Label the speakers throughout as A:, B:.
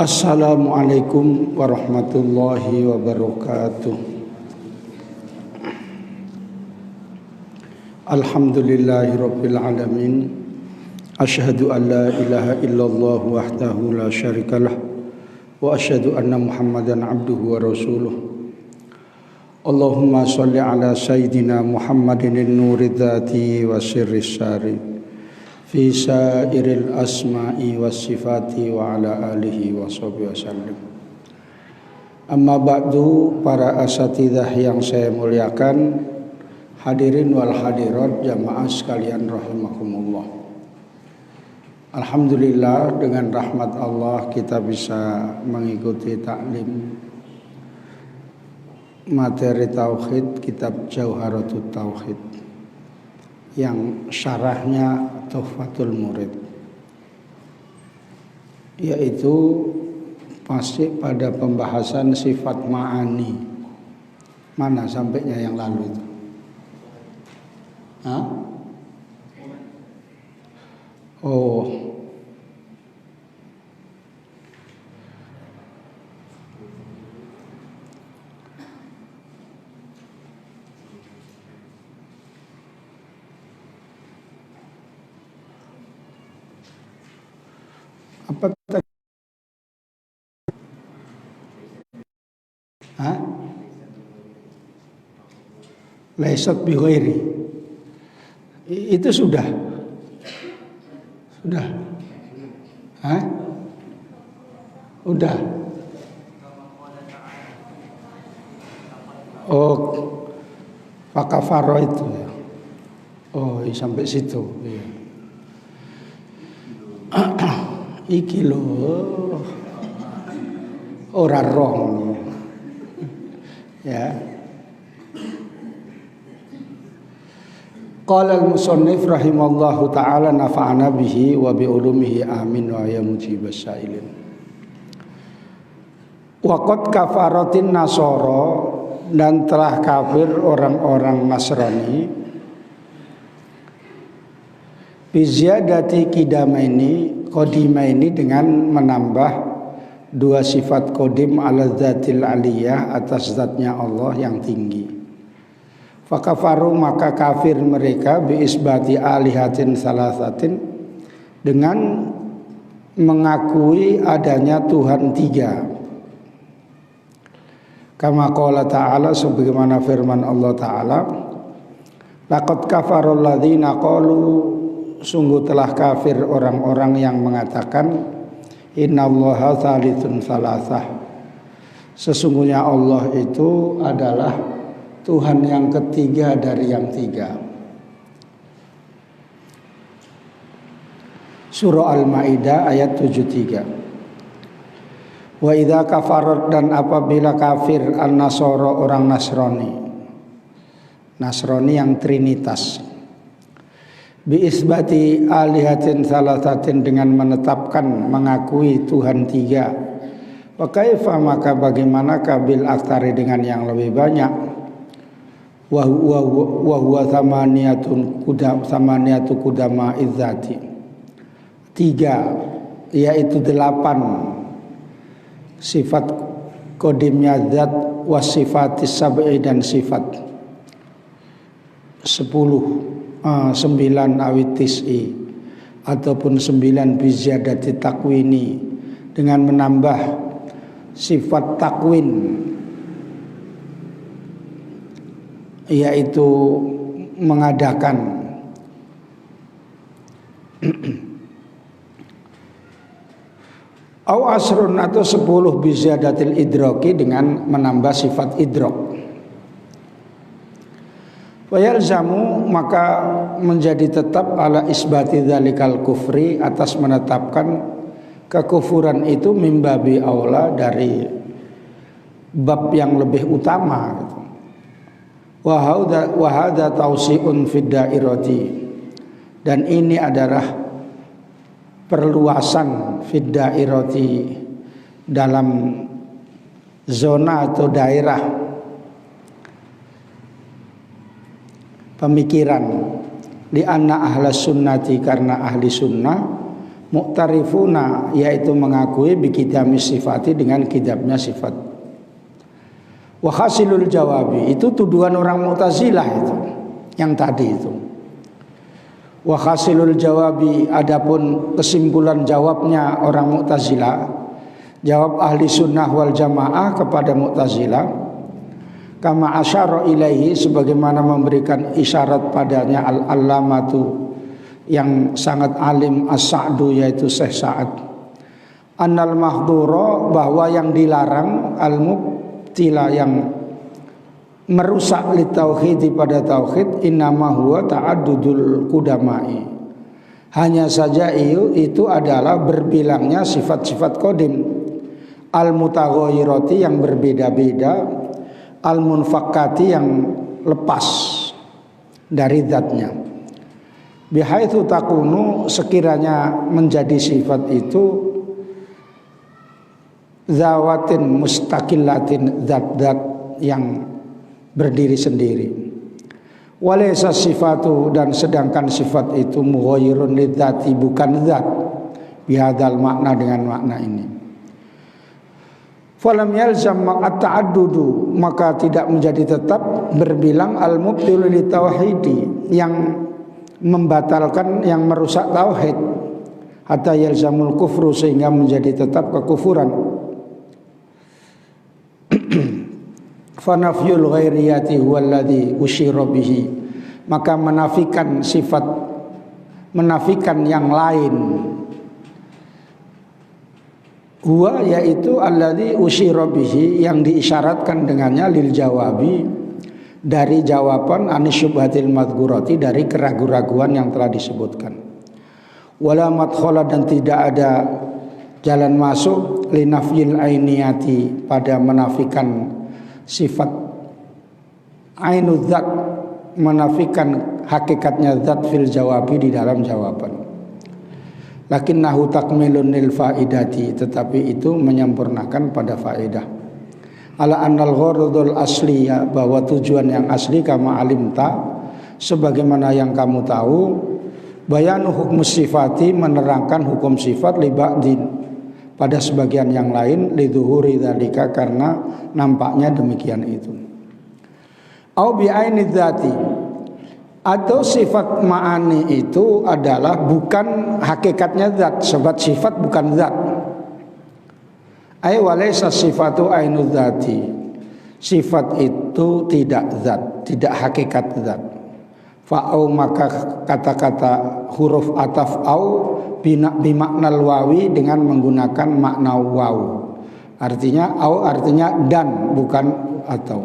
A: Assalamualaikum warahmatullahi wabarakatuh. Alhamdulillahirabbil alamin. Asyhadu an la ilaha illallah wahdahu la syarikalah wa asyhadu anna Muhammadan abduhu wa rasuluh. Allahumma shalli ala sayyidina Muhammadin nuril dzati wa sirris sari fi sairil asma'i was sifati wa ala alihi wa sahbihi wasallam. Amma ba'du, para asatidzah yang saya muliakan, hadirin wal hadirat jamaah sekalian rahimakumullah. Alhamdulillah, dengan rahmat Allah kita bisa mengikuti taklim materi tauhid kitab Jauharatut Tauhid yang syarahnya Tuhfatul Murid, yaitu masih pada pembahasan sifat ma'ani. Mana sampainya yang lalu itu? Hah? Oh, apa tadi? Hah? Laisat bi ghairi. Itu sudah. Hah? Udah. Oh, fakafaro itu. Oh, sampai situ. Iya. Iki lho ora roh ya. Qala al-musannif rahimallahu ta'ala nafa'ana bihi wa bi ulumihi amin wa ya mujibas sa'ilin. Wa qad kafaratin nasara, dan telah kafir orang-orang Nasrani, biziyadati qodimaini dengan menambah dua sifat kodim ala dzatil aliyah, atas zatnya Allah yang tinggi. Fakafaru, maka kafir mereka bi isbati alihatin salasatin, dengan mengakui adanya Tuhan tiga. Kama qala ta'ala, sebagaimana firman Allah Ta'ala, laqad kafarul ladzina qalu, sungguh telah kafir orang-orang yang mengatakan innallaha tsalitsun salasah, sesungguhnya Allah itu adalah Tuhan yang ketiga dari yang tiga. Surah Al-Maidah ayat 73. Wa idza kafarat, dan apabila kafir an-nasara, orang Nasrani yang trinitas, bi isbati alihatin salasatin, dengan menetapkan mengakui Tuhan tiga. Wa kaifa, maka bagaimana kabil aktari, dengan yang lebih banyak. Wa huwa samaniyatu kudama izzati, tiga, yaitu 8 sifat kodimnya zat, wasifatis sab'i, dan sifat 9 awitis'i, ataupun 9 biziyadati takwini, dengan menambah sifat takwin, yaitu mengadakan au asrun atau 10 bizadatil idraki dengan menambah sifat idrak. Wa yalzamu maka menjadi tetap ala isbati dzalikal kufri atas menetapkan kekufuran itu mimbabi aula dari bab yang lebih utama gitu. Wa hadza tausi'un fid dairati, dan ini adalah perluasan fid dairati dalam zona atau daerah pemikiran, di anna ahlas sunnati karena ahli sunnah mu'tarifuna yaitu mengakui bikidami sifati dengan kidamnya sifat. Wa hasilul jawabi itu tuduhan orang Mu'tazilah itu yang tadi itu. Wa hasilul jawabi adapun kesimpulan jawabnya orang Mu'tazilah, jawab ahli sunnah wal jamaah kepada Mu'tazilah, kama asyara ilaihi sebagaimana memberikan isyarat padanya al-allamatu yang sangat alim as-Sa'du yaitu Syekh Sa'ad, annal mahdhura bahwa yang dilarang al-mubtila yang merusak li tauhid pada tauhid innama huwa ta'addudul qudamai, hanya saja itu adalah berbilangnya sifat-sifat qadim al-mutaghayyirati yang berbeda-beda, al-munfakkati yang lepas dari zatnya, bihaitsu takunu sekiranya menjadi sifat itu zawatin mustaqillatin, zat-zat yang berdiri sendiri. Walaysa sifatu dan sedangkan sifat itu mughayyirun lidzati bukan zat, bihadzal makna dengan makna ini. Falam yalzam at-ta'addudu maka tidak menjadi tetap berbilang al-mubtilu li tauhidi yang membatalkan yang merusak tauhid, hatta yalzamul kufru sehingga menjadi tetap kekufuran. Fanafyul ghairiyati huwallazi usyira bihi maka menafikan sifat, menafikan yang lain, huwa yaitu alladzi usyira bihi yang diisyaratkan dengannya lil jawabi dari jawaban anisyubhatil madhkurati dari keraguan-raguan yang telah disebutkan. Wala madkhala dan tidak ada jalan masuk linafyil ainiyati pada menafikan sifat ainul zat, menafikan hakikatnya zat fil jawabi di dalam jawaban. Lakinnahu takmilun lil faidati tetapi itu menyempurnakan pada faedah. Ala annal gharadul asli ya, bahwa tujuan yang asli kama alimta sebagaimana yang kamu tahu, bayanu hukum sifati menerangkan hukum sifat li ba'din pada sebagian yang lain lidzuhuri dzalika karena nampaknya demikian itu. Au bi aini dzati atau sifat ma'ani itu adalah bukan hakikatnya zat, sebab sifat bukan zat. Ai walaysa sifatu ainu dzati, sifat itu tidak zat, tidak hakikat zat. Fa'au maka kata-kata huruf ataf au bimaknal wawi dengan menggunakan makna waw, artinya au artinya dan bukan atau.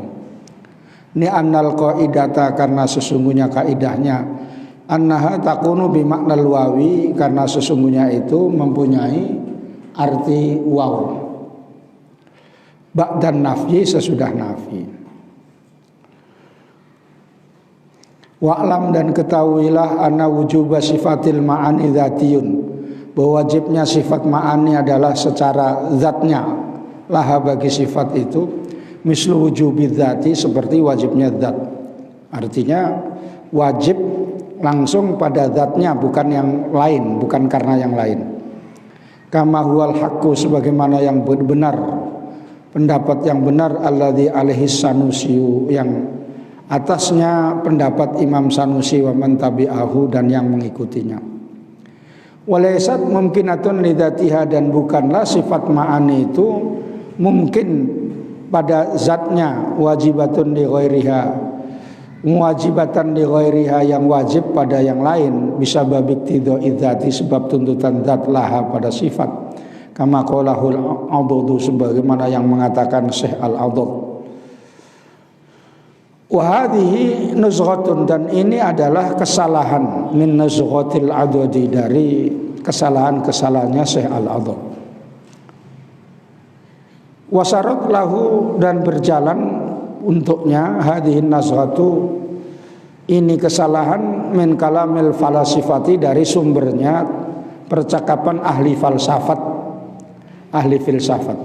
A: Ni annal qaidata karena sesungguhnya kaidahnya annaha takunu bimaknal wawi karena sesungguhnya itu mempunyai arti waw ba'dan nafyi sesudah nafi. Wa'lam dan ketahuilah anna wujuba sifatil ma'ani dzatiyun, bahwa wajibnya sifat ma'ani adalah secara zatnya laha bagi sifat itu mislu wujubi dzati seperti wajibnya zat, artinya wajib langsung pada zatnya bukan yang lain, bukan karena yang lain. Kama huwal haqqu sebagaimana yang benar, pendapat yang benar alladzi alaihi sanusi yang atasnya pendapat Imam Sanusi wa man tabi'ahu dan yang mengikutinya. Walaysat mumkinatun lidzatiha dan bukanlah sifat ma'ani itu mungkin pada zatnya, wajibatun li ghairiha, mewajibatan li ghairiha yang wajib pada yang lain, bisa babik tidoi dzati sebab tuntutan zat laha pada sifat, kama qalahul adud sebagaimana yang mengatakan Syekh Al-Adud. Wa hadhihi nuzghatun, dan ini adalah kesalahan min nuzghatil adudi, dari kesalahan-kesalahannya Syekh Al-Adud. Wasarat lahu, dan berjalan untuknya hadhihi nazghatu, ini kesalahan min kalamil falasifati, dari sumbernya percakapan ahli falsafat, ahli filsafat.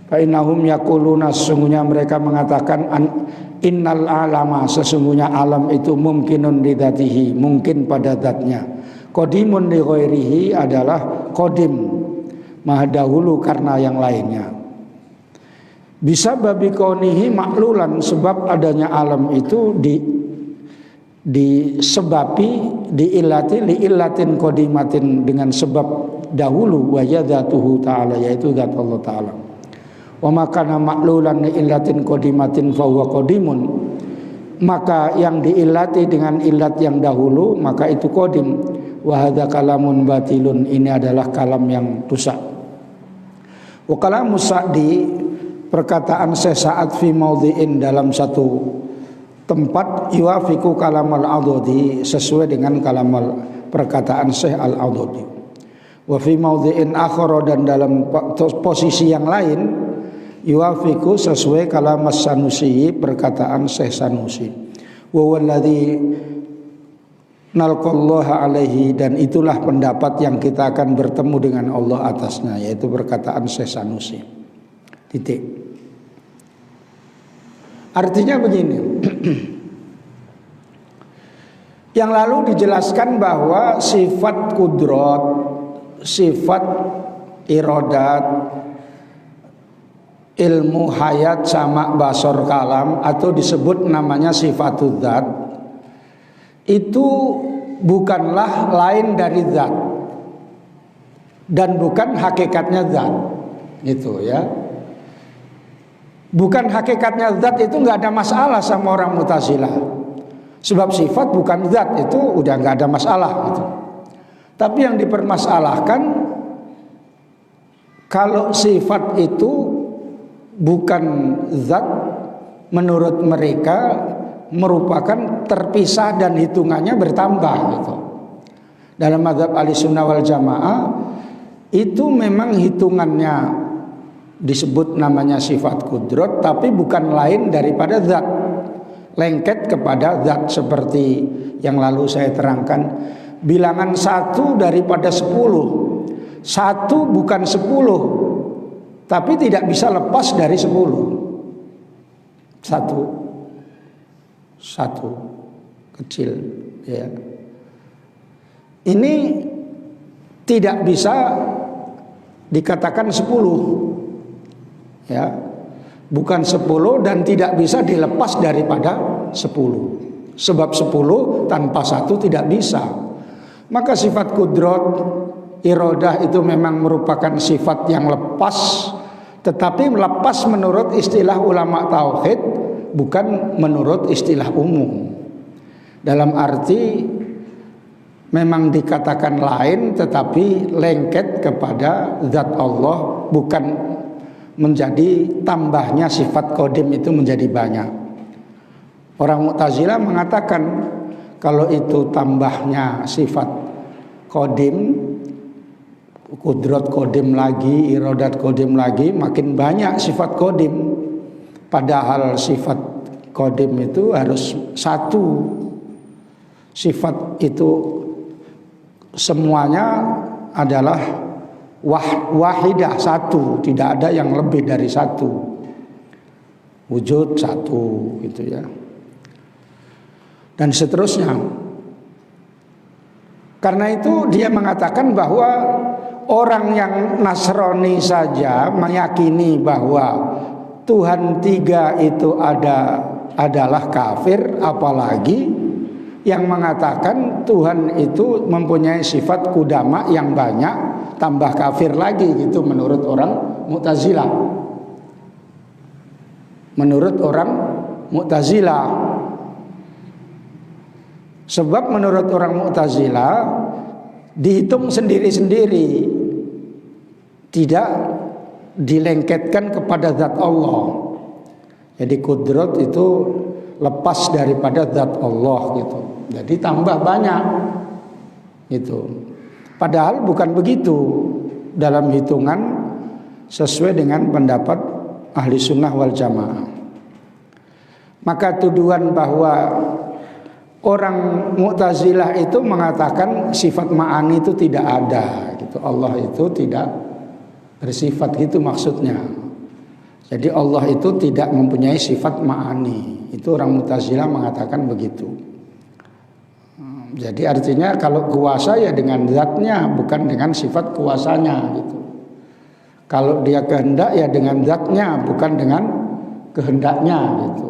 A: Fa innahum yaquluna, sesungguhnya mereka mengatakan innal alama, sesungguhnya alam itu mumkinun li dzatihi, mungkin pada zatnya, qadimun li ghairihi, adalah qadim, maha dahulu karena yang lainnya. Bisa babi kaunihi maklulan, sebab adanya alam itu disebabi, diillati li illatin qadimatin, dengan sebab dahulu, wa yadzatuhu ta'ala, yaitu zat Allah ta'ala. Wa makana maklulan li illatin qadimatin fa huwa qadimun, maka yang diillati dengan illat yang dahulu maka itu qadim. Wa hadza kalamun batilun, ini adalah kalam yang rusak. Wa kalamu Sa'di, perkataan Syekh Sa'ad fi maudhi'in, dalam satu tempat, yuafiku kalamal adudi, sesuai dengan kalamal perkataan Syekh Al-Adudi. Wa fi maudhi'in akhara, dan dalam posisi yang lain, yuafiku sesuai kalam Sanusi, perkataan Syekh Sanusi. Wa walladzi nalqallaha alaihi, dan itulah pendapat yang kita akan bertemu dengan Allah atasnya, yaitu perkataan Syekh Sanusi. Titik. Artinya begini. Yang lalu dijelaskan bahwa sifat kudrat, sifat iradat, ilmu hayat sama basor kalam, atau disebut namanya sifatul zat, itu bukanlah lain dari zat dan bukan hakikatnya zat, gitu ya. Bukan hakikatnya zat itu nggak ada masalah sama orang Mu'tazilah, sebab sifat bukan zat, itu udah nggak ada masalah gitu. Tapi yang dipermasalahkan, kalau sifat itu bukan zat, menurut mereka merupakan terpisah dan hitungannya bertambah gitu. Dalam mazhab Ahlussunnah wal Jamaah itu memang hitungannya disebut namanya sifat kudrat, tapi bukan lain daripada zat, lengket kepada zat, seperti yang lalu saya terangkan. Bilangan 1 daripada 10, 1 bukan 10, tapi tidak bisa lepas dari 10. 1 kecil ya. Ini tidak bisa dikatakan 10 ya, bukan 10 dan tidak bisa dilepas daripada 10, sebab 10 tanpa 1 tidak bisa. Maka sifat kudrat, iradah itu memang merupakan sifat yang lepas, tetapi lepas menurut istilah ulama tauhid, bukan menurut istilah umum. Dalam arti memang dikatakan lain, tetapi lengket kepada zat Allah, bukan menjadi tambahnya sifat qadim itu menjadi banyak. Orang Mu'tazilah mengatakan kalau itu tambahnya sifat qadim, kudrat qadim lagi, iradat qadim lagi, makin banyak sifat qadim. Padahal sifat qadim itu harus 1. Sifat itu semuanya adalah wahidah, 1, tidak ada yang lebih dari 1. Wujud 1 gitu ya. Dan seterusnya. Karena itu dia mengatakan bahwa orang yang Nasrani saja meyakini bahwa Tuhan 3 itu adalah kafir, apalagi yang mengatakan Tuhan itu mempunyai sifat kudama yang banyak, tambah kafir lagi gitu menurut orang Mu'tazilah. menurut orang Mu'tazilah. Sebab menurut orang Mu'tazilah dihitung sendiri-sendiri, tidak dilengketkan kepada zat Allah. Jadi kudrat itu lepas daripada zat Allah gitu. Jadi tambah banyak gitu. Padahal bukan begitu dalam hitungan sesuai dengan pendapat ahli sunnah wal jamaah. Maka tuduhan bahwa orang Mu'tazilah itu mengatakan sifat ma'ani itu tidak ada gitu. Allah itu tidak bersifat gitu maksudnya. Jadi Allah itu tidak mempunyai sifat ma'ani. Itu orang Mu'tazilah mengatakan begitu. Jadi artinya kalau kuasa ya dengan zatnya, bukan dengan sifat kuasanya gitu. Kalau dia kehendak ya dengan zatnya, bukan dengan kehendaknya gitu.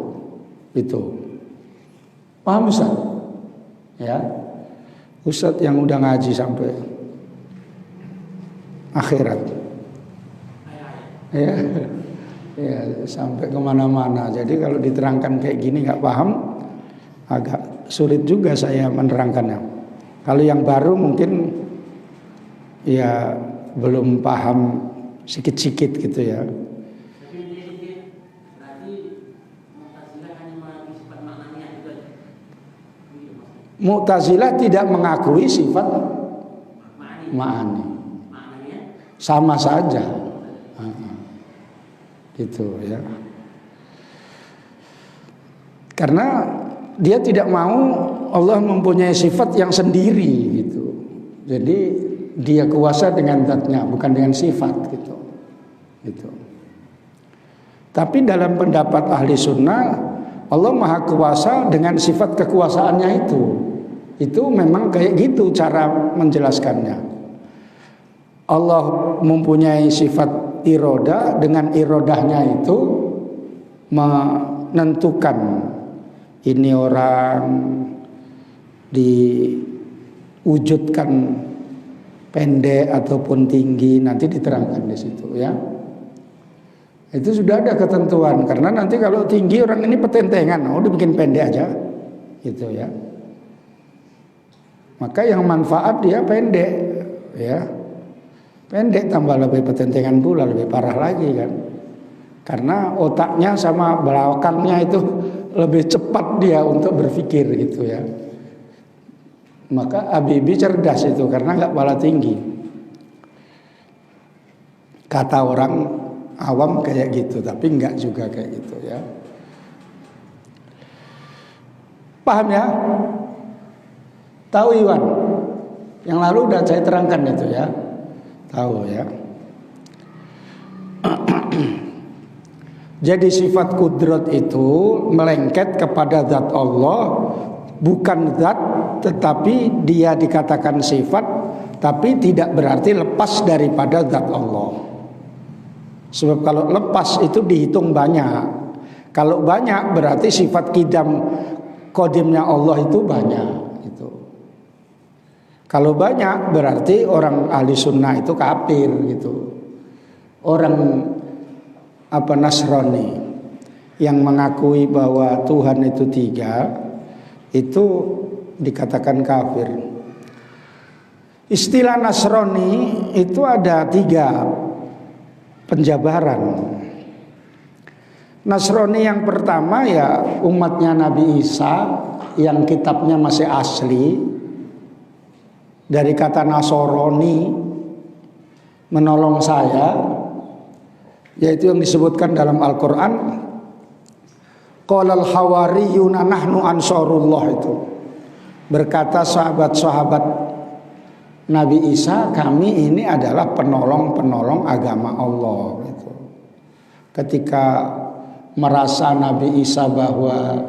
A: Itu. Paham Ustaz? Ya. Ustaz yang udah ngaji sampai akhirat. Ya. Ya, sampai kemana-mana. Jadi kalau diterangkan kayak gini nggak paham, agak sulit juga saya menerangkannya. Kalau yang baru mungkin ya belum paham sikit-sikit gitu ya. Mu'tazilah tidak mengakui sifat ma'ani. Sama saja. Gitu ya. Karena dia tidak mau Allah mempunyai sifat yang sendiri gitu. Jadi dia kuasa dengan zatnya, bukan dengan sifat gitu. Gitu. Tapi dalam pendapat ahli sunnah, Allah maha kuasa dengan sifat kekuasaannya itu. Itu memang kayak gitu cara menjelaskannya. Allah mempunyai sifat iroda, dengan irodahnya itu menentukan ini orang diwujudkan pendek ataupun tinggi, nanti diterangkan di situ ya. Itu sudah ada ketentuan, karena nanti kalau tinggi orang ini petentengan, dibikin pendek aja gitu ya. Maka yang manfaat dia pendek ya. Pendek tambah lebih petentengan pula, lebih parah lagi kan. Karena otaknya sama belakangnya itu lebih cepat dia untuk berpikir gitu ya. Maka Habibie cerdas itu karena nggak kepala tinggi. Kata orang awam kayak gitu, tapi nggak juga kayak gitu ya. Paham ya? Tahu Iwan? Yang lalu udah saya terangkan itu ya. Tahu ya. Jadi sifat kudrat itu melengket kepada zat Allah, bukan zat, tetapi dia dikatakan sifat, tapi tidak berarti lepas daripada zat Allah. Sebab kalau lepas itu dihitung banyak. Kalau banyak berarti sifat kodimnya Allah itu banyak. Kalau banyak berarti orang ahli sunnah itu kafir gitu. Orang Nasrani yang mengakui bahwa Tuhan itu 3 itu dikatakan kafir. Istilah Nasrani itu ada 3 penjabaran. Nasrani yang pertama ya umatnya Nabi Isa yang kitabnya masih asli. Dari kata Nasoroni, menolong saya, yaitu yang disebutkan dalam Al-Quran. Qalal hawariyuna nahnu ansarullah, itu berkata sahabat-sahabat Nabi Isa, kami ini adalah penolong-penolong agama Allah gitu. Ketika merasa Nabi Isa bahwa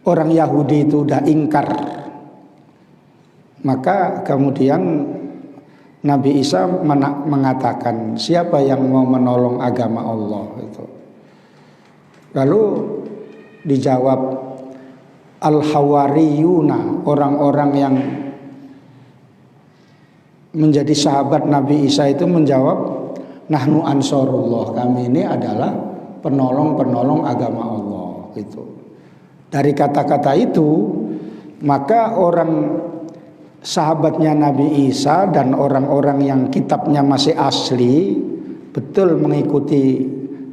A: orang Yahudi itu udah ingkar, maka kemudian Nabi Isa mengatakan, siapa yang mau menolong agama Allah itu. Lalu dijawab al-hawariyuna, orang-orang yang menjadi sahabat Nabi Isa itu menjawab, nahnu ansarullah, kami ini adalah penolong-penolong agama Allah itu. Dari kata-kata itu maka orang sahabatnya Nabi Isa dan orang-orang yang kitabnya masih asli betul mengikuti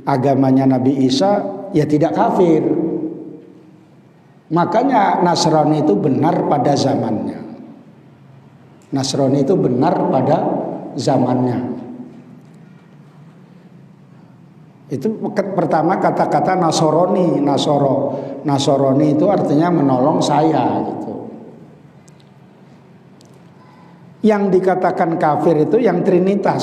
A: agamanya Nabi Isa ya tidak kafir. Makanya Nasrani itu benar pada zamannya. Nasrani itu benar pada zamannya. Itu pertama kata-kata Nasoroni, Nasoroni itu artinya menolong saya gitu. Yang dikatakan kafir itu yang Trinitas,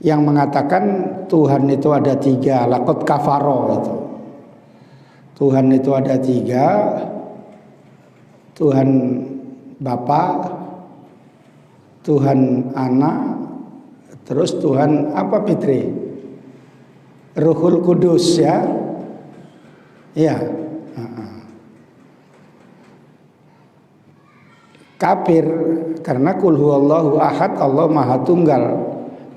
A: yang mengatakan Tuhan itu ada 3, lakot kafaro itu. Tuhan itu ada 3, Tuhan Bapa, Tuhan Anak, terus Tuhan apa Fitri? Ruhul Kudus ya. Ya. Kafir karena kul huwallahu ahad, Allah Maha Tunggal.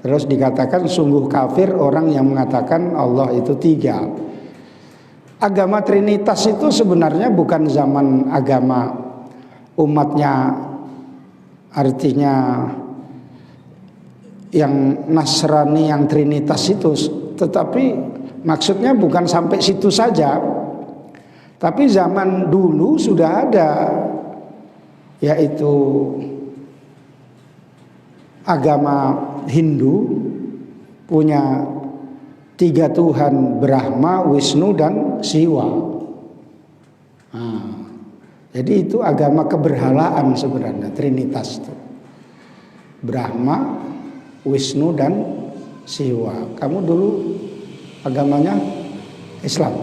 A: Terus dikatakan sungguh kafir orang yang mengatakan Allah itu 3. Agama Trinitas itu sebenarnya bukan zaman agama umatnya, artinya yang Nasrani yang Trinitas itu, tetapi maksudnya bukan sampai situ saja. Tapi zaman dulu sudah ada, yaitu agama Hindu punya 3 Tuhan, Brahma, Wisnu dan Siwa. Jadi itu agama keberhalaan sebenarnya, Trinitas itu. Brahma, Wisnu dan Siwa. Kamu dulu agamanya Islam,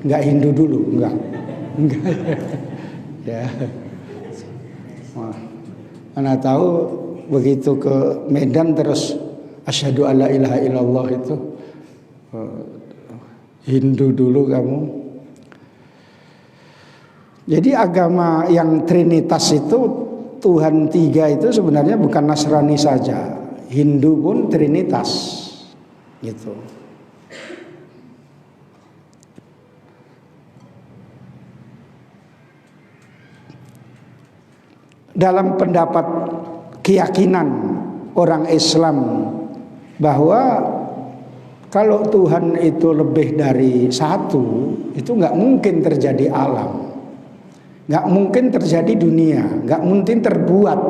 A: enggak Hindu dulu, enggak. Ya. Mana tahu begitu ke Medan terus asyhadu alla ilaha illallah itu Hindu dulu kamu. Jadi agama yang Trinitas itu Tuhan 3 itu sebenarnya bukan Nasrani saja, Hindu pun Trinitas gitu. Dalam pendapat keyakinan orang Islam bahwa kalau Tuhan itu lebih dari 1, itu nggak mungkin terjadi alam, nggak mungkin terjadi dunia, nggak mungkin terbuat.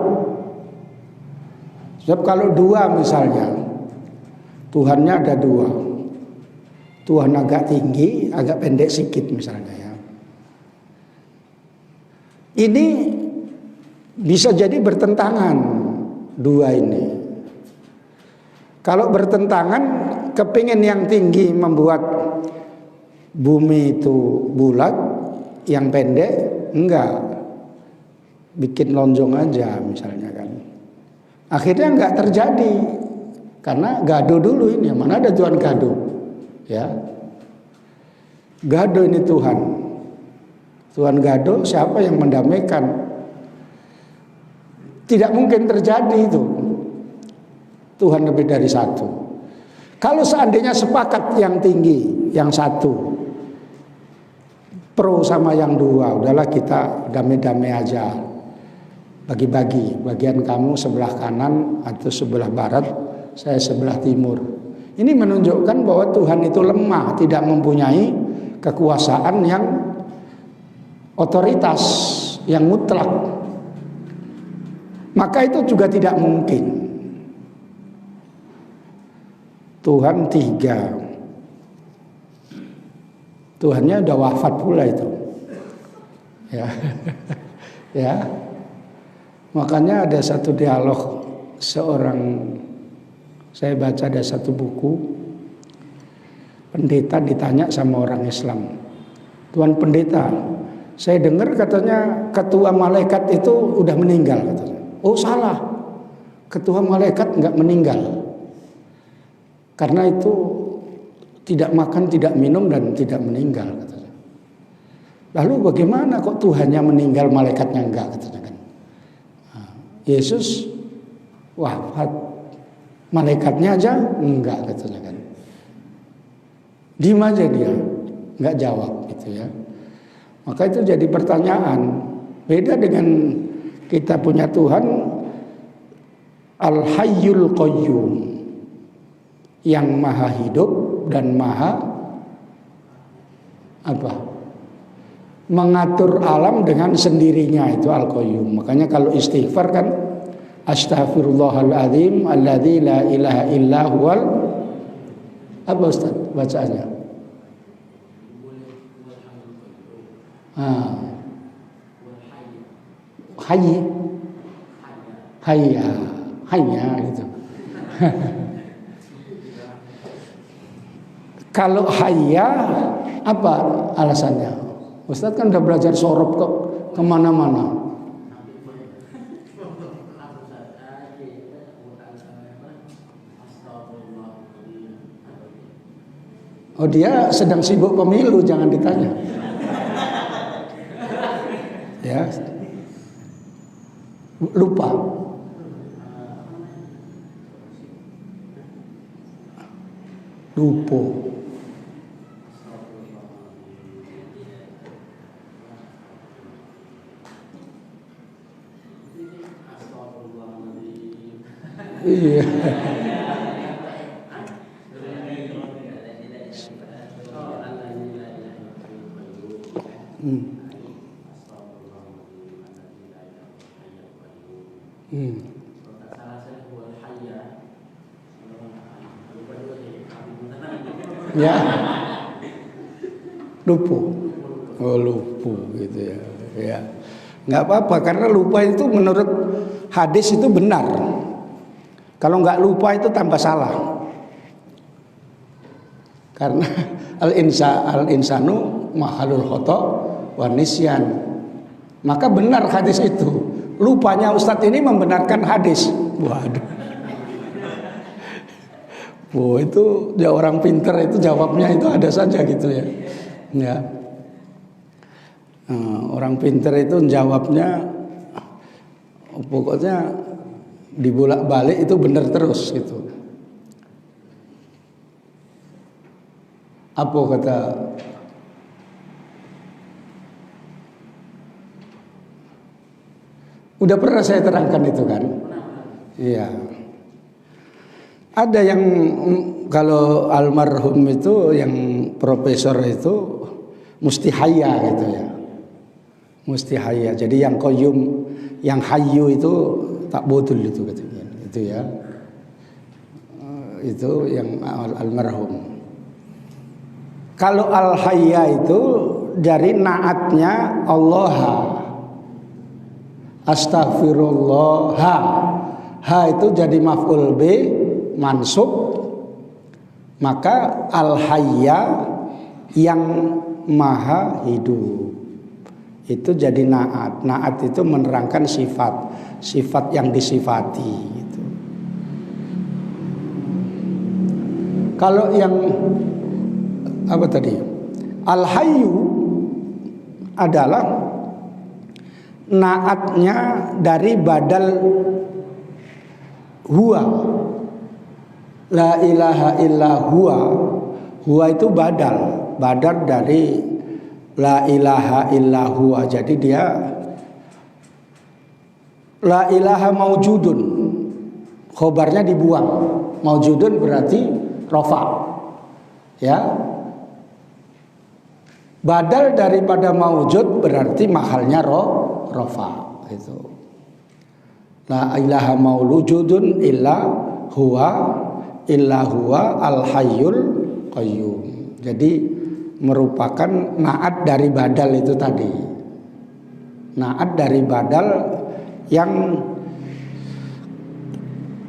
A: Sebab kalau 2 misalnya, Tuhannya ada 2, Tuhan agak tinggi, agak pendek sedikit misalnya ya. Ini bisa jadi bertentangan 2 ini. Kalau bertentangan, kepingin yang tinggi membuat bumi itu bulat, yang pendek enggak, bikin lonjong aja misalnya kan. Akhirnya enggak terjadi karena gaduh dulu ini. Mana ada Tuhan gaduh ya, gaduh ini Tuhan gaduh, siapa yang mendamaikan? Tidak mungkin terjadi itu. Tuhan lebih dari 1. Kalau seandainya sepakat yang tinggi, yang 1 pro sama yang 2, udahlah kita damai-damai aja, bagi-bagi, bagian kamu sebelah kanan atau sebelah barat, saya sebelah timur. Ini menunjukkan bahwa Tuhan itu lemah, tidak mempunyai kekuasaan yang otoritas, yang mutlak. Maka itu juga tidak mungkin. Tuhan 3. Tuhannya udah wafat pula itu. Ya. Ya. Makanya ada satu dialog saya baca ada satu buku, pendeta ditanya sama orang Islam. Tuan pendeta, saya dengar katanya ketua malaikat itu udah meninggal katanya. Oh salah, ketua malaikat enggak meninggal. Karena itu tidak makan, tidak minum dan tidak meninggal katanya. Lalu bagaimana kok Tuhannya meninggal, malaikatnya enggak katanya kan. Yesus wafat, malaikatnya aja enggak katanya kan. Diem aja dia, nggak jawab gitu ya. Maka itu jadi pertanyaan. Beda dengan kita punya Tuhan Al-Hayyul Qayyum, yang maha hidup dan maha mengatur alam dengan sendirinya, itu Al-Qayyum. Makanya kalau istighfar kan Astaghfirullahaladzim alladzi la ilaha illa huwal Ustaz bacaannya? Hayya gitu. Kalau hayya apa alasannya? Ustaz kan udah belajar sorob kok kemana-mana. Oh, dia sedang sibuk pemilu, jangan ditanya. Ya, lupa. Iya. Ya, lupa gitu ya. Ya, nggak apa-apa karena lupa itu menurut hadis itu benar. Kalau nggak lupa itu tambah salah. Karena al-insanu mahalul khata' wa nisyan. Maka benar hadis itu. Lupanya Ustadz ini membenarkan hadis. Waduh. Itu ya orang pinter itu jawabnya itu ada saja gitu ya. Ya. Orang pinter itu jawabnya pokoknya dibolak-balik itu benar terus gitu. Apa kata udah pernah saya terangkan itu kan? Iya. Ada yang kalau almarhum itu yang profesor itu mustihaya gitu ya. Mustihaya. Jadi yang qayyum, yang hayyu itu tak betul itu katanya. Itu ya. Itu yang almarhum. Kalau al-hayya itu dari naatnya Allah. Astaghfirullah. Ha itu jadi maf'ul bi mansub. Maka al-hayya yang maha hidup itu jadi naat. Naat itu menerangkan sifat yang disifati gitu. Kalau yang apa tadi? Al-hayyu adalah naatnya dari badal huwa. La ilaha illa huwa. Huwa itu badal dari la ilaha illa huwa. Jadi dia la ilaha maujudun. Khobarnya dibuang. Maujudun berarti rofa. Ya. Badal daripada maujud berarti mahalnya rofa itu. La ilaha maulujudun illa huwa al-hayyul qayyum. Jadi merupakan naat dari badal itu tadi. Naat dari badal yang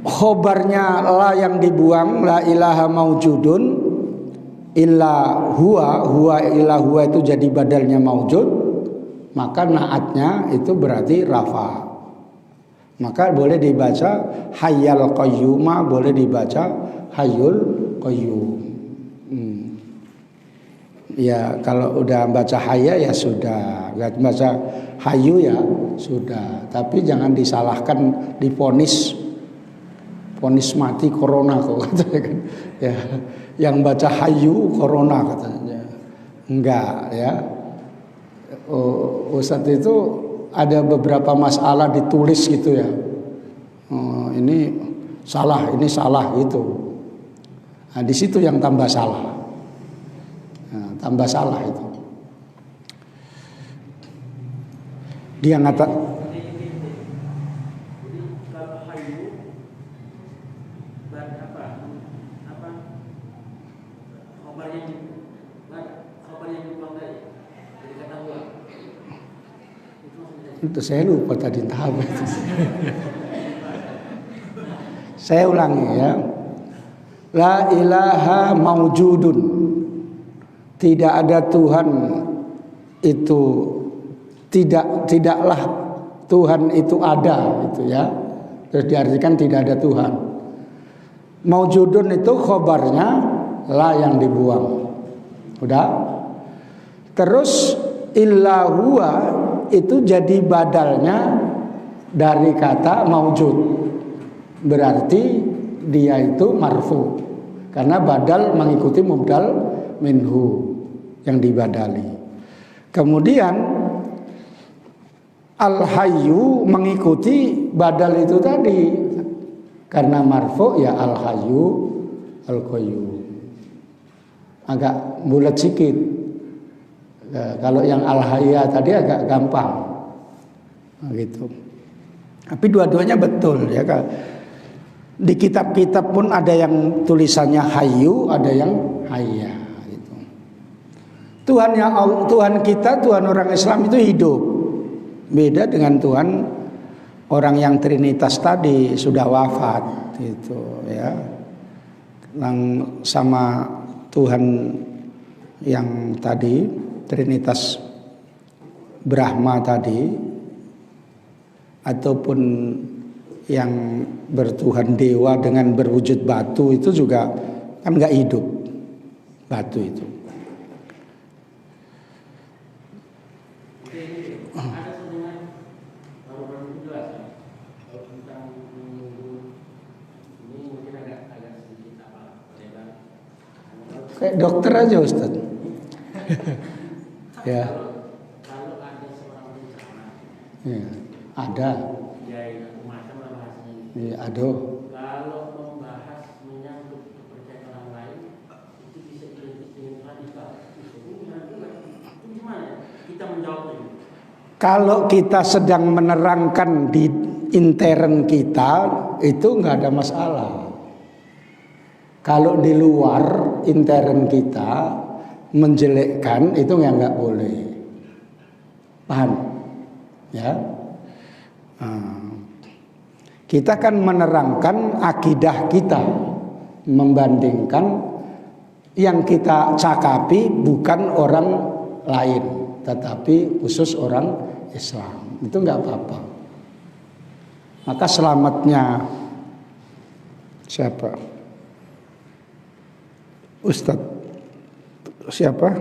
A: khobarnya la yang dibuang, la ilaha maujudun illa huwa itu jadi badalnya maujud, maka naatnya itu berarti rafa. Maka boleh dibaca hayyal qayyuma, boleh dibaca hayyul qayyum. Ya kalau udah baca hayya ya sudah, nggak baca hayyu ya sudah. Tapi jangan disalahkan, diponis vonis mati corona kok katanya kan. Ya, yang baca hayu corona katanya. Enggak ya. Ustadz itu ada beberapa masalah ditulis gitu ya. Ini salah gitu. Nah, di situ yang tambah salah. Nah, tambah salah itu. Dia ngata itu saya lupa tadi tahap itu. Saya ulangi ya. La ilaha maujudun. Tidak ada Tuhan itu tidaklah Tuhan itu ada gitu ya. Terus diartikan tidak ada Tuhan. Maujudun itu khobarnya la yang dibuang. Udah? Terus illa huwa itu jadi badalnya dari kata maujud. Berarti dia itu marfu. Karena badal mengikuti mubdal minhu yang dibadali. Kemudian al-hayyu mengikuti badal itu tadi. Karena marfu ya al-hayyu al-qayyum. Agak bulat sedikit. Kalau yang al-hayya tadi agak gampang. Gitu. Tapi dua-duanya betul ya kan. Di kitab-kitab pun ada yang tulisannya hayyu, ada yang hayya gitu. Tuhan kita, Tuhan orang Islam itu hidup. Beda dengan Tuhan orang yang Trinitas tadi sudah wafat gitu ya. Sama Tuhan yang tadi Trinitas Brahma tadi ataupun yang bertuhan dewa dengan berwujud batu itu juga kan nggak hidup batu itu. Kayak dokter aja Ustaz. Ya.
B: Kalau ada seorang bencana,
A: Ya, ada. Ya, ada.
B: Kalau membahas menyangkut kepercayaan orang lain, itu bisa identik dengan radikal. Itu gimana? Kita menjawab ini.
A: Kalau kita sedang menerangkan di intern kita, itu nggak ada masalah. Kalau di luar intern kita menjelekkan itu nggak boleh. Paham? Ya. Kita kan menerangkan akidah kita, membandingkan yang kita cakapi bukan orang lain, tetapi khusus orang Islam. Itu nggak apa-apa. Maka selamatnya siapa? Ustadz siapa?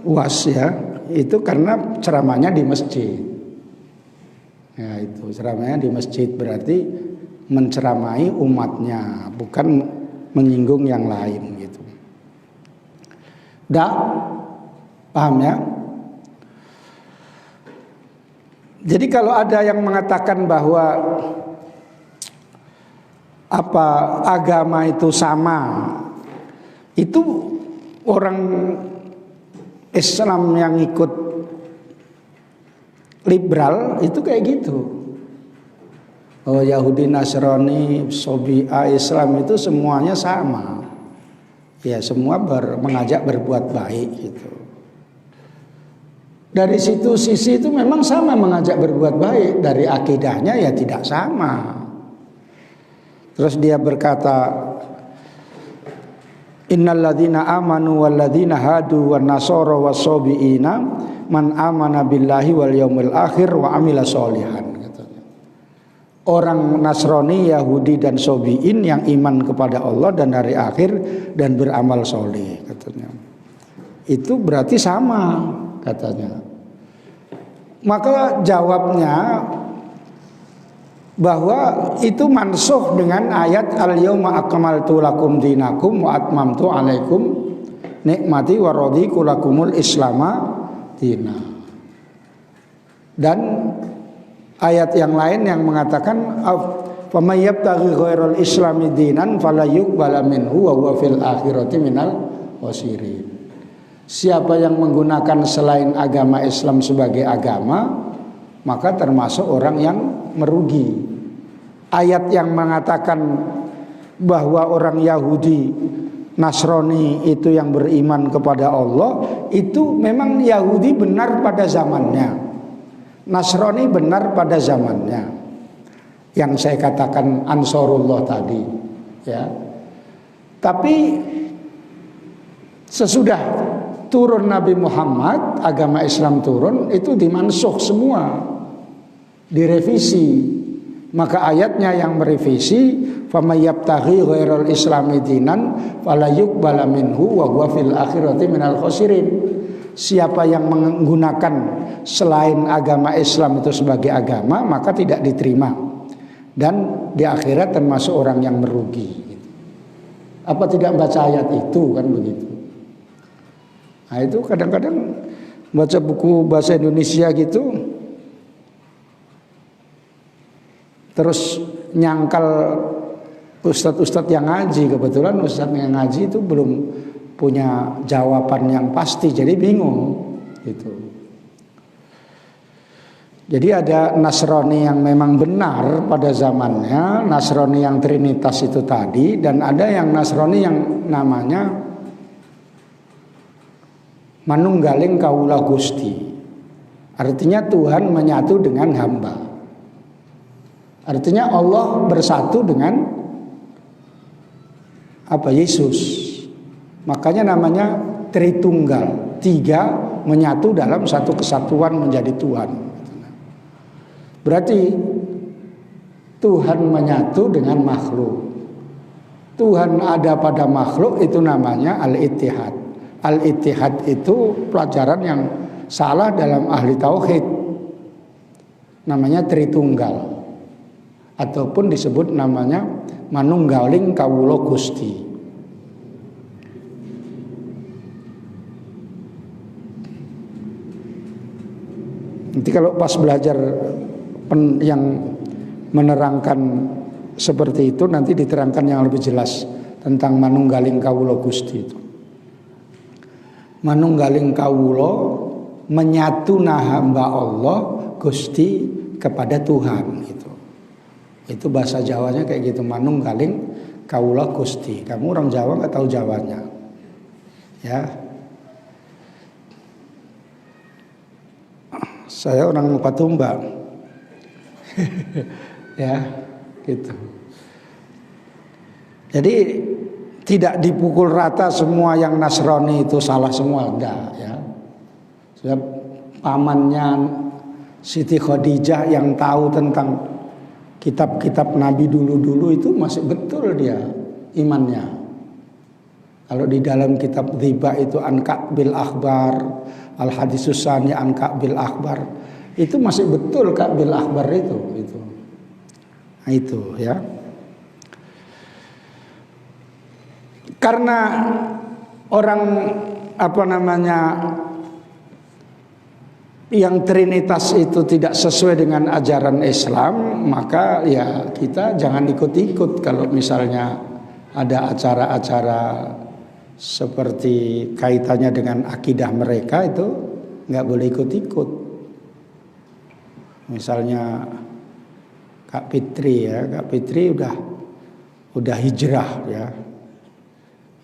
A: Uas ya. Itu karena ceramahnya di masjid. Ya itu ceramahnya di masjid berarti menceramai umatnya, bukan menyinggung yang lain gitu. Dah paham ya? Jadi kalau ada yang mengatakan bahwa apa agama itu sama, itu orang Islam yang ikut liberal itu kayak gitu. Oh Yahudi, Nasrani, Sobi'a, Islam itu semuanya sama. Ya semua mengajak berbuat baik gitu. Dari sisi itu memang sama mengajak berbuat baik. Dari akidahnya ya tidak sama. Terus dia berkata, Innal ladzina amanu wal ladzina hadu wan nasara was-sabiina man amana billahi wal yaumil akhir wa amila sholihan katanya. Orang Nasrani, Yahudi dan Sobiin yang iman kepada Allah dan hari akhir dan beramal soleh katanya. Itu berarti sama katanya. Maka jawabnya bahwa itu mansukh dengan ayat al-yauma akmaltu lakum dinakum wa atmamtu alaikum nikmati wa raditu lakumul islama dina. Dan ayat yang lain yang mengatakan faman yabtaghi ghairal islami dinan fala yuqbala minhu wa huwa fil akhirati minal khasirin. Siapa yang menggunakan selain agama Islam sebagai agama, maka termasuk orang yang merugi. Ayat yang mengatakan bahwa orang Yahudi Nasrani itu yang beriman kepada Allah, itu memang Yahudi benar pada zamannya, Nasrani benar pada zamannya. Yang saya katakan Ansarullah tadi, ya. Tapi sesudah turun Nabi Muhammad, agama Islam turun, itu dimansukh semua, direvisi. Maka ayatnya yang merevisi faman yabtaghi ghairal islami dinan fala yuqbala minhu wa huwa fil akhirati minal khasirin. Siapa yang menggunakan selain agama Islam itu sebagai agama, maka tidak diterima, dan di akhirat termasuk orang yang merugi. Apa tidak baca ayat itu, kan begitu. Nah itu kadang-kadang baca buku bahasa Indonesia gitu, terus nyangkal ustadz-ustadz yang ngaji. Kebetulan ustadz yang ngaji itu belum punya jawaban yang pasti, jadi bingung gitu. Jadi ada Nasrani yang memang benar pada zamannya, Nasrani yang Trinitas itu tadi, dan ada yang Nasrani yang namanya manunggaling kaula Gusti. Artinya Tuhan menyatu dengan hamba. Artinya Allah bersatu dengan Yesus. Makanya namanya Tritunggal, tiga menyatu dalam satu kesatuan menjadi Tuhan. Berarti Tuhan menyatu dengan makhluk. Tuhan ada pada makhluk, itu namanya al-ittihad. Al-ittihad itu pelajaran yang salah dalam ahli tauhid. Namanya Tritunggal. Ataupun disebut namanya manunggaling kawula Gusti. Nanti kalau pas belajar yang menerangkan seperti itu, nanti diterangkan yang lebih jelas tentang manunggaling kawula Gusti itu. Manunggaling kawula menyatuna hamba Allah Gusti kepada Tuhan gitu. Itu bahasa Jawanya kayak gitu, manunggaling kawula Gusti. Kamu orang Jawa nggak tahu Jawanya, ya. Saya orang Patumba, ya, gitu. Jadi tidak dipukul rata semua yang Nasrani itu salah semua, enggak, ya. Sebab pamannya Siti Khadijah yang tahu tentang kitab-kitab Nabi dulu-dulu itu masih betul dia imannya. Kalau di dalam kitab Dhiba itu An Ka'bil Akhbar, Al-Hadisus Sani An Ka'bil Akhbar, itu masih betul Ka'bil Akhbar itu. Nah itu ya. Karena orang yang Trinitas itu tidak sesuai dengan ajaran Islam, maka ya kita jangan ikut-ikut. Kalau misalnya ada acara-acara seperti kaitannya dengan akidah mereka, itu nggak boleh ikut-ikut. Misalnya Kak Fitri, ya, Kak Fitri udah hijrah, ya,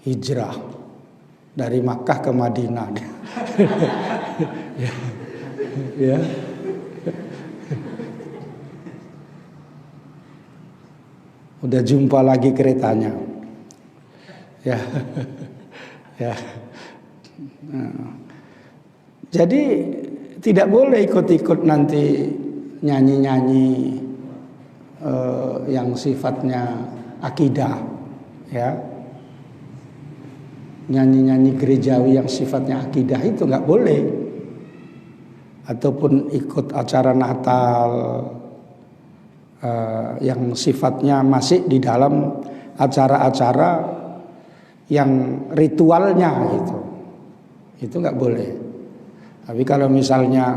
A: hijrah dari Makkah ke Madinah. Ya. Udah jumpa lagi keretanya. Ya. Ya. Nah. Jadi tidak boleh ikut-ikut nanti nyanyi-nyanyi yang sifatnya akidah, ya. Nyanyi-nyanyi gerejawi yang sifatnya akidah itu nggak boleh. Ataupun ikut acara Natal yang sifatnya masih di dalam acara-acara yang ritualnya gitu, itu nggak boleh. Tapi kalau misalnya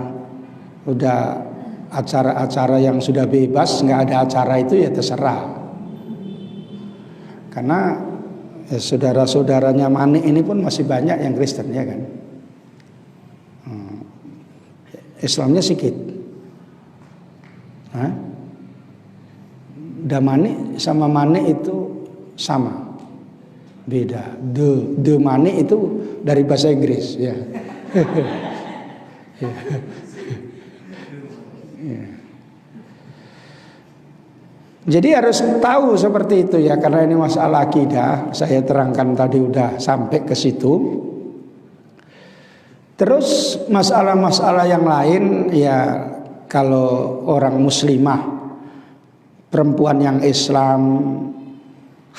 A: udah acara-acara yang sudah bebas, nggak ada acara itu ya terserah. Karena saudara-saudaranya Manik ini pun masih banyak yang Kristen ya kan. Islamnya sedikit. Damani sama Manik itu sama, beda. The Manik itu dari bahasa Inggris ya. Ya. Ya. Jadi harus tahu seperti itu ya, karena ini masalah akidah. Saya terangkan tadi udah sampai ke situ. Terus masalah-masalah yang lain ya, kalau orang muslimah, perempuan yang Islam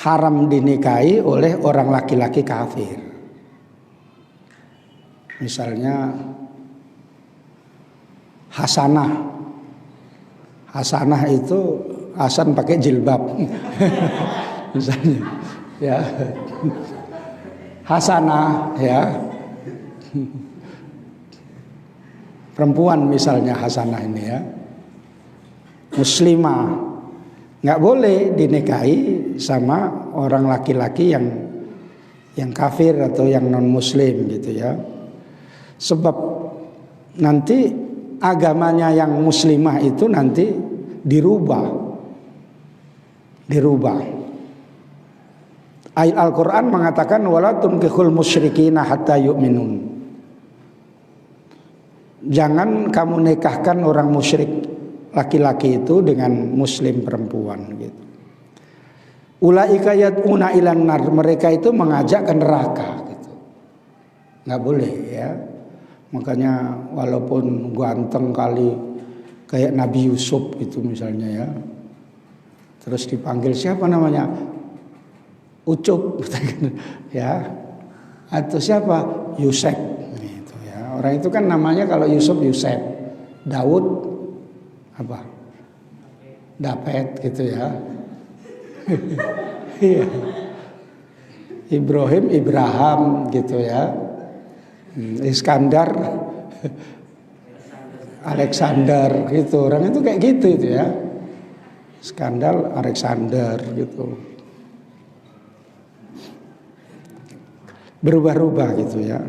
A: haram dinikahi oleh orang laki-laki kafir. Misalnya Hasanah itu Hasan pakai jilbab. Misalnya ya. Hasanah ya. Perempuan misalnya Hasanah ini ya. Muslimah nggak boleh dinikahi sama orang laki-laki yang kafir atau yang non muslim gitu ya. Sebab nanti agamanya yang muslimah itu nanti dirubah. Ayat Al-Quran mengatakan wala tunkihul musyrikina hatta yu'minun. Jangan kamu nikahkan orang musyrik laki-laki itu dengan muslim perempuan gitu. Ulaika yad'una ilan nar, mereka itu mengajak ke neraka gitu. Nggak boleh ya. Makanya walaupun ganteng kali kayak Nabi Yusuf itu misalnya ya, terus dipanggil siapa namanya, Ucup ya, atau siapa, Yusuf gitu ya. Orang itu kan namanya kalau Yusuf Yusuf, Daud apa, Dapet gitu ya. Ibrahim Ibrahim gitu ya. Iskandar Alexander gitu, orang itu kayak gitu itu ya. Iskandar Alexander gitu, berubah-ubah gitu ya.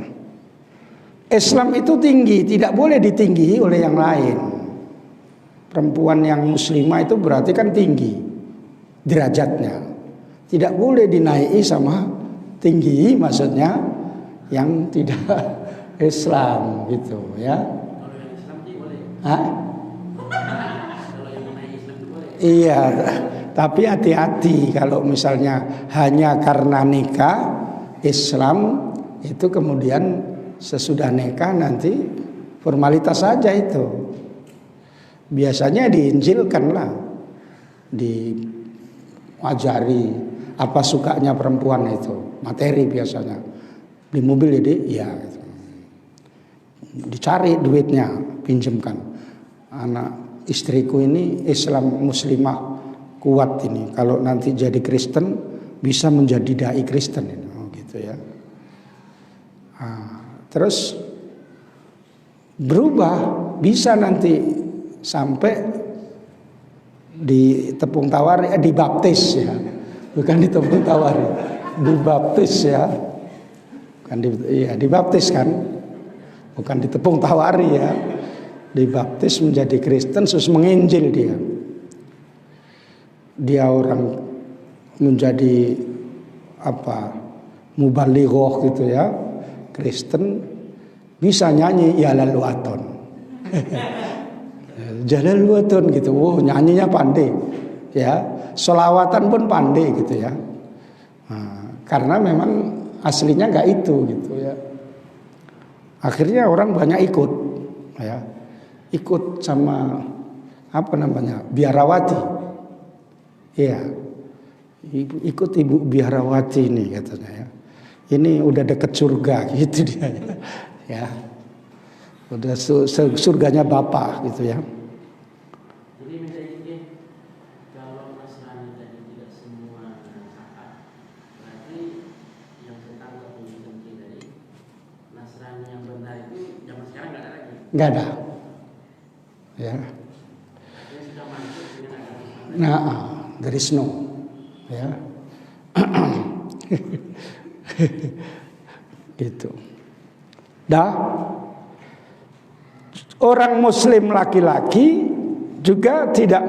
A: Islam itu tinggi, tidak boleh ditinggihi oleh yang lain. Perempuan yang muslimah itu berarti kan tinggi derajatnya, tidak boleh dinaiki sama tinggi, maksudnya yang tidak Islam gitu ya.
B: Kalau yang Islam sih boleh. Kalau yang menaik Islam itu boleh.
A: Iya, tapi hati-hati kalau misalnya hanya karena nikah Islam itu kemudian sesudah nikah nanti formalitas saja itu. Biasanya diinjilkan lah, diajari apa sukanya perempuan itu, materi biasanya. Di mobil jadi ya gitu. Dicari duitnya, pinjamkan. Anak istriku ini Islam muslimah kuat ini, kalau nanti jadi Kristen bisa menjadi dai Kristen ini, gitu ya. Terus berubah, bisa nanti sampai di tepung tawar, dibaptis ya, bukan di tepung tawar, dibaptis ya. Iya, dibaptis kan, bukan ditepung tawari ya, dibaptis menjadi Kristen, terus menginjil dia orang menjadi apa, mubalighah gitu ya, Kristen, bisa nyanyi ya lalu aton, jalan luaton gitu, nyanyinya pandai ya, sholawatan pun pandai gitu ya. Karena memang aslinya nggak itu gitu ya. Akhirnya orang banyak ikut ya, ikut sama apa namanya, biarawati. Iya, ikut ibu biarawati ini katanya ya. Ini udah deket surga gitu dia ya. Udah surganya Bapak gitu ya.
B: Jadi minta izin
A: nggak ada. Ya. Nah, there is no. Ya. Gitu. Dah. Orang Muslim laki-laki juga tidak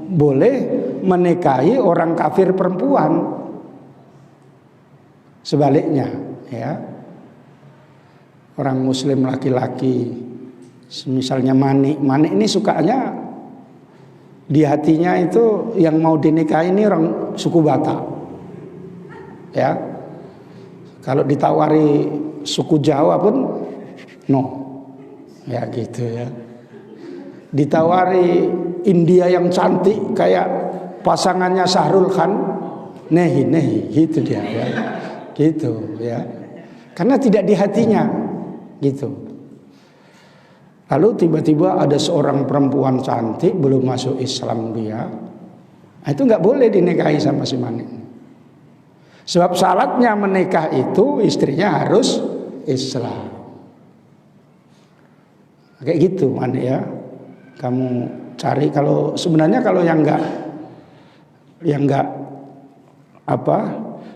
A: boleh menikahi orang kafir perempuan. Sebaliknya, ya. Orang Muslim laki-laki, misalnya Manik ini sukanya di hatinya itu yang mau dinikahi ini orang suku Batak, ya. Kalau ditawari suku Jawa pun no, ya gitu ya. Ditawari India yang cantik kayak pasangannya Syahrul Khan, nehi gitu dia, ya. Gitu ya. Karena tidak di hatinya, gitu. Lalu tiba-tiba ada seorang perempuan cantik belum masuk Islam dia, itu nggak boleh dinikahi sama si Manik. Sebab syaratnya menikah itu istrinya harus Islam. Kayak gitu Manik ya. Kamu cari kalau sebenarnya kalau yang enggak apa,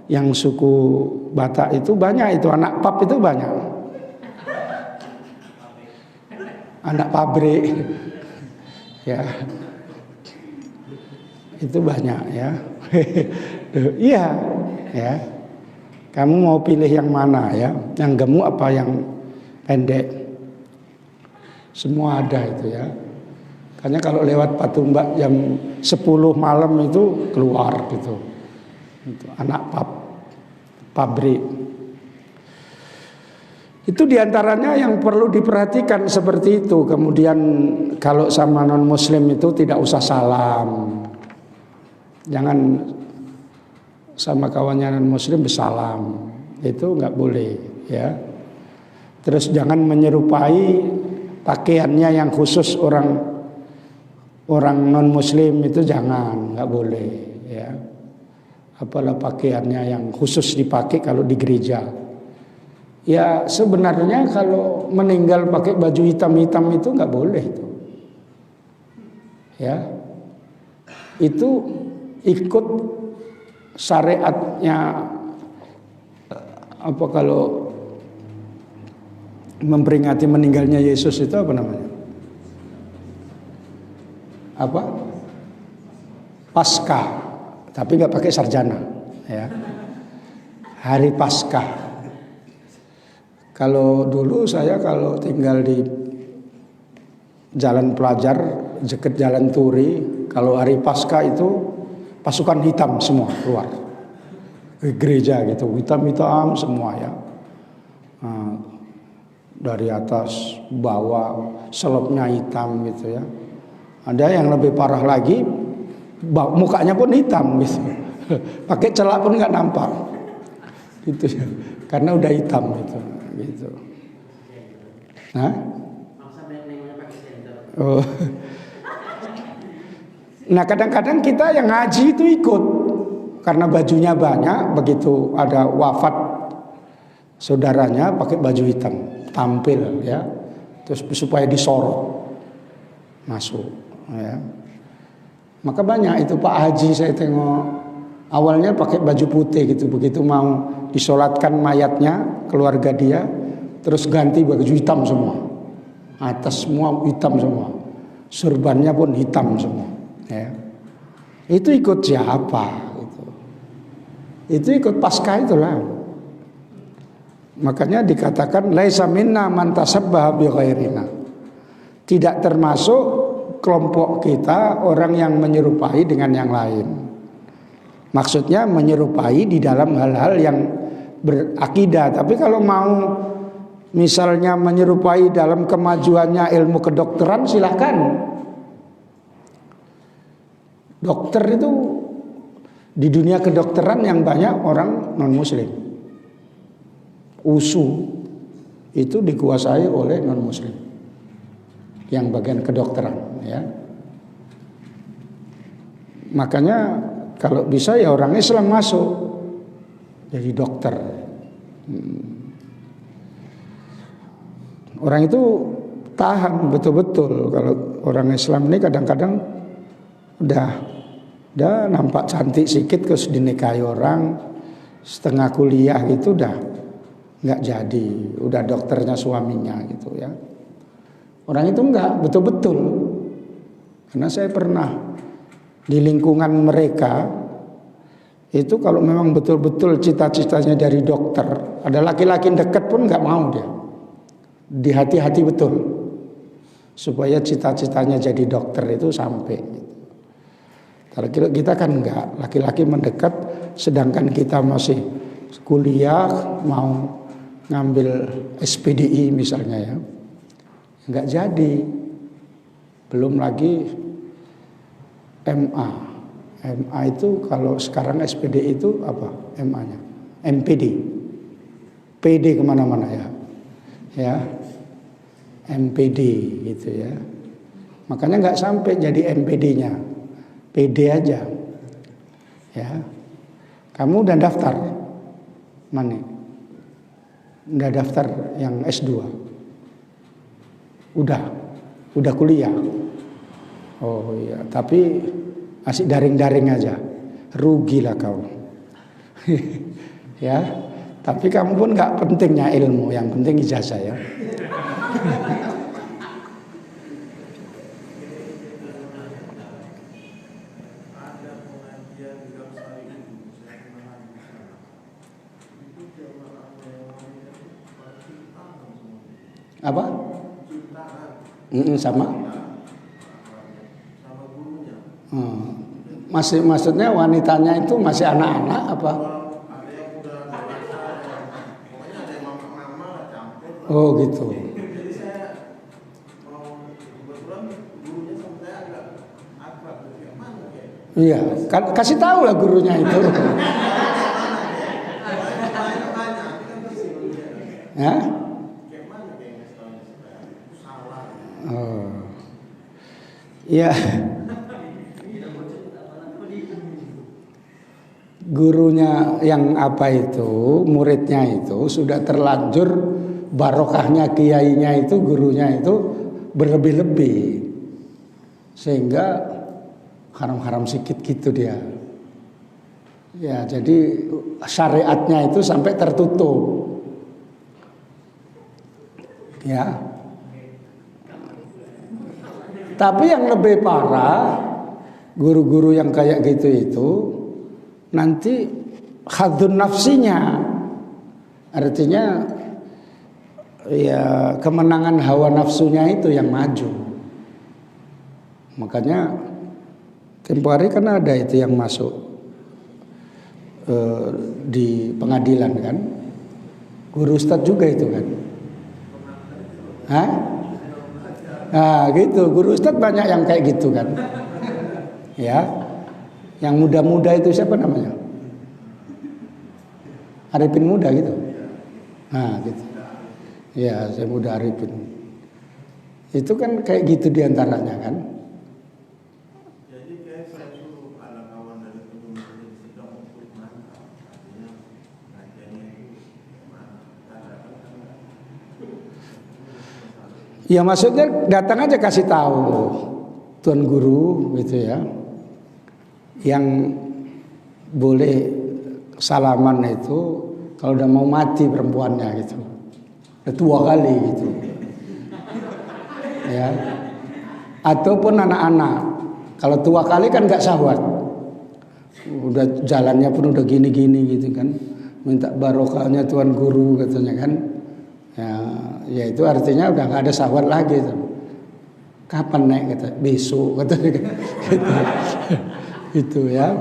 A: yang suku Batak itu banyak, itu anak pap itu banyak. Anak pabrik. Ya. Itu banyak ya. Iya, ya. Kamu mau pilih yang mana ya? Yang gemuk apa yang pendek? Semua ada itu ya. Makanya kalau lewat Patumbak jam 10 malam itu keluar gitu. Itu anak pabrik. Itu diantaranya yang perlu diperhatikan seperti itu. Kemudian kalau sama non muslim itu tidak usah salam. Jangan sama kawannya non muslim bersalam. Itu nggak boleh ya. Terus jangan menyerupai pakaiannya yang khusus orang non muslim itu jangan, nggak boleh ya. Apalah pakaiannya yang khusus dipakai kalau di gereja. Ya sebenarnya kalau meninggal pakai baju hitam-hitam itu nggak boleh itu. Ya. Itu ikut syariatnya apa kalau memperingati meninggalnya Yesus itu apa namanya? Apa? Paskah, tapi nggak pakai sarjana, ya. Hari Paskah. Kalau dulu saya kalau tinggal di Jalan Pelajar, dekat Jalan Turi, kalau hari Paskah itu pasukan hitam semua keluar ke gereja gitu, hitam-hitam semua ya. Nah, dari atas bawah selopnya hitam gitu ya. Ada yang lebih parah lagi, mukanya pun hitam gitu. Pakai celak pun nggak nampak. Gitu ya. Karena udah hitam gitu. Nah? Oh. Nah, kadang-kadang kita yang ngaji itu ikut karena bajunya banyak, begitu ada wafat saudaranya pakai baju hitam, tampil ya. Terus supaya disorot masuk. Ya. Maka banyak itu Pak Haji saya tengok awalnya pakai baju putih gitu, begitu mau disolatkan mayatnya keluarga dia terus ganti baju hitam semua, atas semua hitam semua, surbannya pun hitam semua. Ya. Itu ikut siapa? Itu ikut Paskah itulah. Makanya dikatakan laisa minna man tasabbaha bi ghairina. Tidak termasuk kelompok kita orang yang menyerupai dengan yang lain. Maksudnya menyerupai di dalam hal-hal yang berakidah. Tapi kalau mau misalnya menyerupai dalam kemajuannya ilmu kedokteran silahkan. Dokter itu di dunia kedokteran yang banyak orang non muslim. USU itu dikuasai oleh non muslim. Yang bagian kedokteran ya. Makanya kalau bisa ya orang Islam masuk jadi dokter. Orang itu tahan betul-betul. Kalau orang Islam ini kadang-kadang udah nampak cantik sedikit terus dinikahi orang, setengah kuliah gitu udah nggak jadi, udah dokternya suaminya gitu ya. Orang itu enggak betul-betul. Karena saya pernah di lingkungan mereka itu kalau memang betul-betul cita-citanya dari dokter, ada laki-laki dekat pun nggak mau dia. Dihati-hati betul supaya cita-citanya jadi dokter itu sampai. Kalau kita kan enggak, laki-laki mendekat, sedangkan kita masih kuliah mau ngambil SPDI misalnya ya, enggak jadi. Belum lagi MA. MA itu kalau sekarang SPDI itu apa? MA-nya? MPD. PD kemana-mana ya. Ya, MPD gitu ya. Makanya nggak sampai jadi MPD-nya, PD aja. Ya, kamu udah daftar mana? Udah daftar yang S2? Udah kuliah. Oh iya, tapi asik daring-daring aja. Rugilah kau. Ya, tapi kamu pun nggak pentingnya ilmu, yang penting ijazah ya. Apa? Sama? Maksudnya wanitanya itu masih anak-anak apa? Oh gitu. Iya, kasih tahu lah gurunya itu. Ya? Oh. Iya. Gurunya yang apa itu, muridnya itu sudah terlanjur barokahnya kiainya itu, gurunya itu berlebih-lebih. Sehingga haram-haram sedikit gitu dia. Ya, jadi syariatnya itu sampai tertutup. Ya. Tapi yang lebih parah, guru-guru yang kayak gitu itu nanti khadun nafsinya, artinya ya kemenangan hawa nafsunya itu yang maju. Makanya tempo hari kan ada itu yang masuk di pengadilan kan, guru ustadz juga itu kan. Hah? Nah gitu, guru ustadz banyak yang kayak gitu kan. Ya, yang muda-muda itu siapa namanya? Arifin Muda gitu. Nah gitu. Ya, saya Muda Arifin. Itu kan kayak gitu diantaranya kan.
C: Jadi kayak saya suruh ada kawan dari Gunung sedang untuk mantap, artinya ngajiannya itu
A: ya maksudnya datang aja kasih tahu tuan guru gitu ya. Yang boleh salaman itu kalau udah mau mati perempuannya gitu, udah tua kali gitu ya, ataupun anak-anak kalau tua kali kan nggak syahwat, udah jalannya pun udah gini-gini gitu kan, minta barokahnya tuan guru katanya kan, ya itu artinya udah nggak ada syahwat lagi tuh. Kapan naik kata, besok katanya gitu. Itu ya,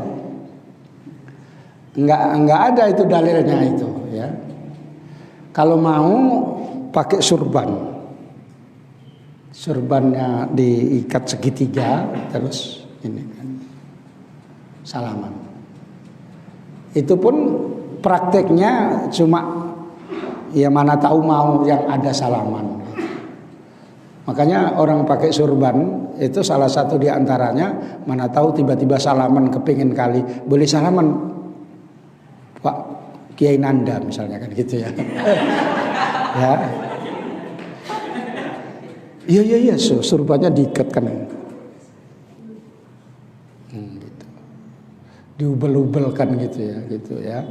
A: nggak ada itu dalilnya itu ya. Kalau mau pakai surbannya diikat segitiga terus ini kan salaman. Itu pun prakteknya cuma ya mana tahu mau yang ada salaman. Makanya orang pakai surban itu salah satu diantaranya, mana tahu tiba-tiba salaman kepingin kali, boleh salaman Pak Kiai Nanda misalnya kan gitu ya. Ya. Iya, surbannya diikatkan. Gitu. Diubel-ubelkan gitu ya.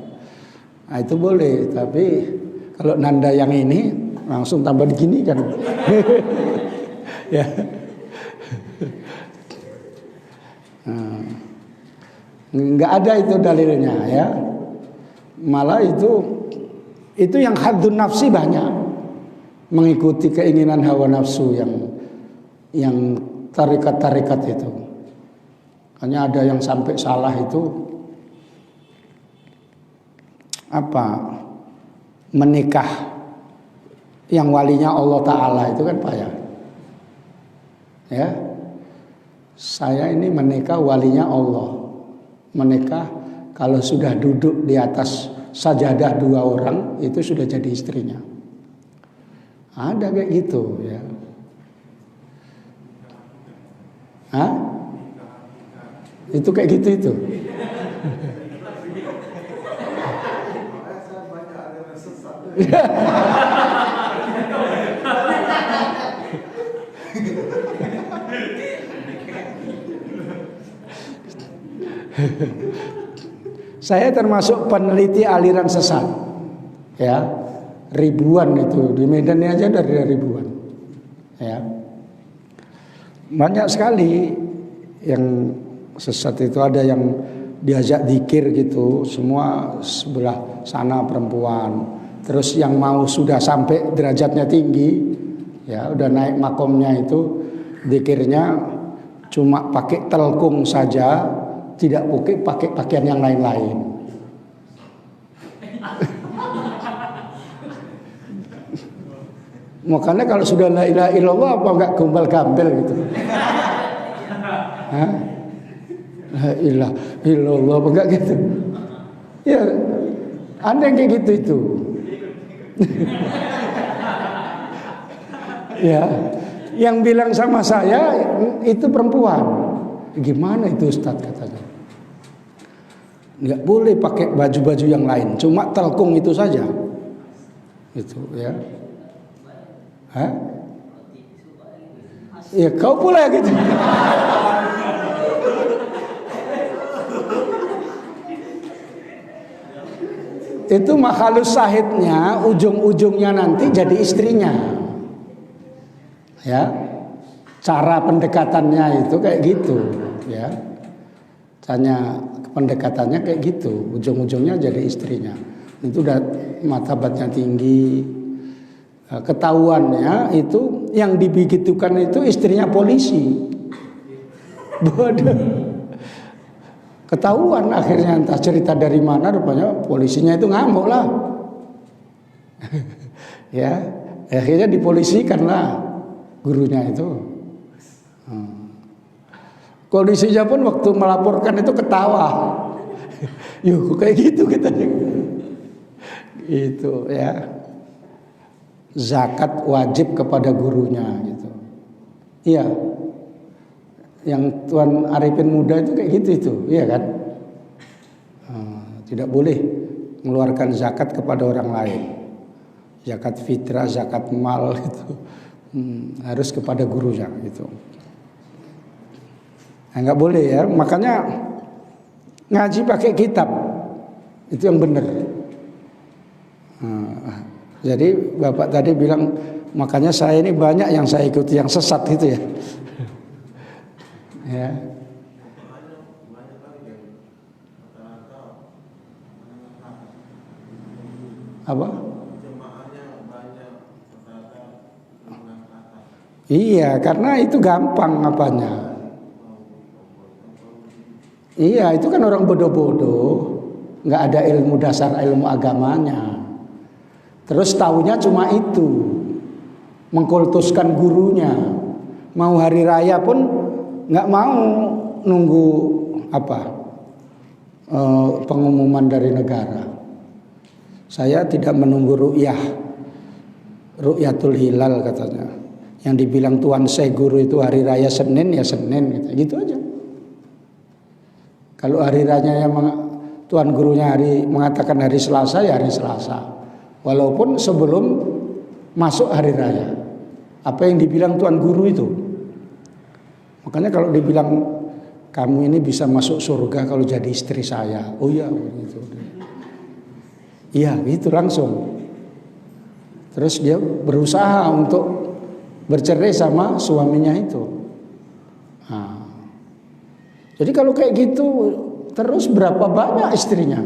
A: Nah, itu boleh, tapi kalau nanda yang ini langsung tambah begini kan. Ya. Nggak ada itu dalilnya ya. Malah itu yang haddun nafsi banyak, mengikuti keinginan hawa nafsu yang tarikat-tarikat itu. Hanya ada yang sampai salah itu menikah yang walinya Allah Ta'ala itu kan payah. Ya, saya ini menikah walinya Allah. Menikah kalau sudah duduk di atas sajadah 2 orang itu sudah jadi istrinya. Ada kayak gitu ya. Hah? Itu kayak gitu itu. Saya termasuk peneliti aliran sesat. Ya. Ribuan itu di Medan aja dari ribuan. Ya. Banyak sekali yang sesat itu, ada yang diajak zikir gitu, semua sebelah sana perempuan. Terus yang mau sudah sampai derajatnya tinggi, ya udah naik makomnya itu, zikirnya cuma pakai telkung saja, tidak pakai pakaian yang lain-lain. Makanya kalau sudah la ilaha illallah apa enggak gombal-gambel gitu. Hah? La ilaha illallah apa enggak gitu. Ya, ada yang kayak gitu itu. Ya, yang bilang sama saya itu perempuan. Gimana itu Ustaz katanya? Enggak boleh pakai baju-baju yang lain, cuma telkung itu saja. Itu ya. Hah? Ya kau pula gitu. Itu makhalus sahidnya, ujung-ujungnya nanti jadi istrinya. Ya. Cara pendekatannya itu kayak gitu, ya. Tanya pendekatannya kayak gitu, ujung-ujungnya jadi istrinya. Itu udah martabatnya tinggi. Ketahuannya itu yang dibegitukan itu istrinya polisi. Bodoh. Ketahuan akhirnya, entah cerita dari mana, rupanya polisinya itu ngamuk lah. Ya, akhirnya dipolisikan lah gurunya itu. Polisinya pun waktu melaporkan itu ketawa. Yuk kayak gitu katanya. Itu ya. Zakat wajib kepada gurunya gitu. Iya. Yang Tuan Arifin Muda itu kayak gitu itu, iya kan? Tidak boleh mengeluarkan zakat kepada orang lain. Zakat fitrah, zakat mal itu harus kepada gurunya gitu. Nah, nggak boleh ya, makanya ngaji pakai kitab itu yang benar. Jadi Bapak tadi bilang, makanya saya ini banyak yang saya ikuti yang sesat gitu ya. Ya. Apa? Iya, karena itu gampang apanya. Iya, itu kan orang bodoh-bodoh, nggak ada ilmu dasar ilmu agamanya. Terus taunya cuma itu, mengkultuskan gurunya. Mau hari raya pun nggak mau nunggu pengumuman dari negara. Saya tidak menunggu ru'yatul hilal katanya. Yang dibilang Tuan Syekh Guru itu hari raya Senin ya Senin gitu aja. Kalau hari raya yang Tuan Gurunya mengatakan hari Selasa ya hari Selasa. Walaupun sebelum masuk hari raya. apa yang dibilang Tuan Guru itu. Makanya kalau dibilang kamu ini bisa masuk surga kalau jadi istri saya. Oh iya gitu. Iya gitu langsung. Terus dia berusaha untuk bercerai sama suaminya itu. Nah, jadi kalau kayak gitu terus berapa banyak istrinya?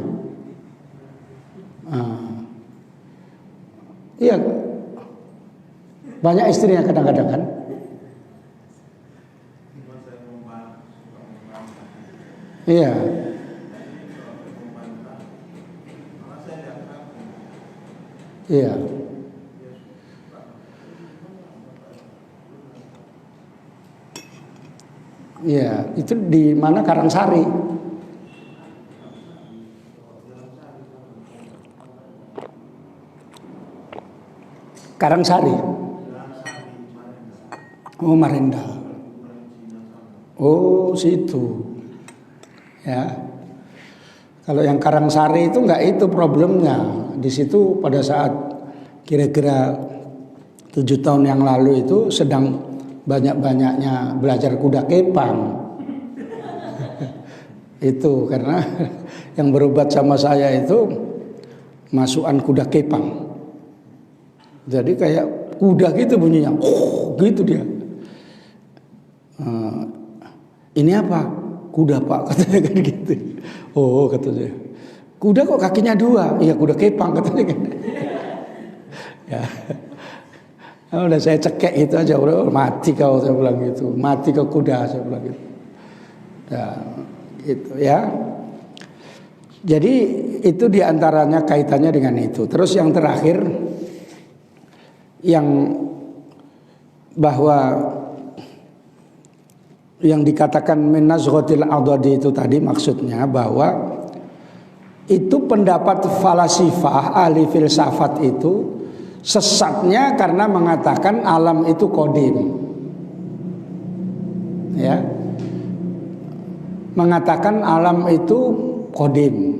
A: Iya, banyak istrinya kadang-kadang kan. Iya. Iya. Iya, itu di mana Karangsari. Karangsari. Oh, Marenda. Oh, situ. Ya. Kalau yang Karangsari itu enggak itu problemnya. Di situ pada saat kira-kira 7 tahun yang lalu itu sedang banyak-banyaknya belajar kuda kepang. Itu karena yang berobat sama saya itu masukan kuda kepang. Jadi kayak kuda gitu bunyinya, gitu dia. Ini apa? Kuda Pak, katanya kan gitu. Oh katanya. Kuda kok kakinya 2? Iya kuda kepang katanya kan. Ya. Udah saya cekek itu aja, udah mati kau, saya bilang gitu. Mati kau kuda, saya bilang gitu. Ya, gitu ya. Jadi itu diantaranya kaitannya dengan itu. Terus yang terakhir, yang bahwa yang dikatakan min nazghatil adadi itu tadi maksudnya bahwa itu pendapat falasifah ahli filsafat itu sesatnya karena mengatakan alam itu qadim. Ya. Mengatakan alam itu qadim.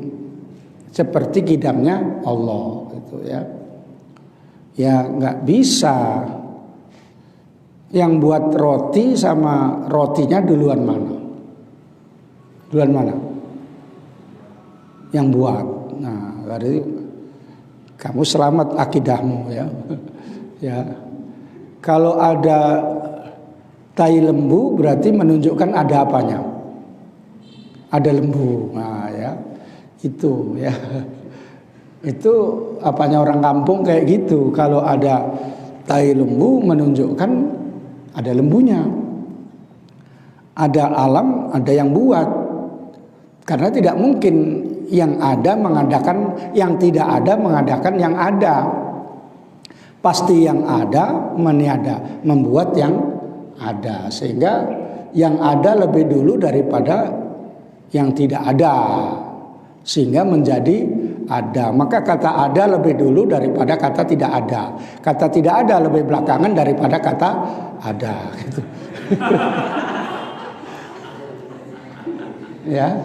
A: Seperti kidamnya Allah gitu ya. Ya enggak bisa. Yang buat roti sama rotinya duluan mana? Duluan mana? Yang buat. Nah, berarti kamu selamat akidahmu ya. Ya. Kalau ada tai lembu berarti menunjukkan ada apanya? Ada lembu. Nah, ya. Itu ya. Itu apanya orang kampung kayak gitu. Kalau ada tai lembu menunjukkan ada lembunya. Ada alam, ada yang buat. Karena tidak mungkin yang ada mengadakan yang tidak ada mengadakan yang ada. Pasti yang ada meniada, membuat yang ada. Sehingga yang ada lebih dulu daripada yang tidak ada. Sehingga menjadi ada. Maka kata ada lebih dulu daripada kata tidak ada. Kata tidak ada lebih belakangan daripada kata ada. Gitu. Ya.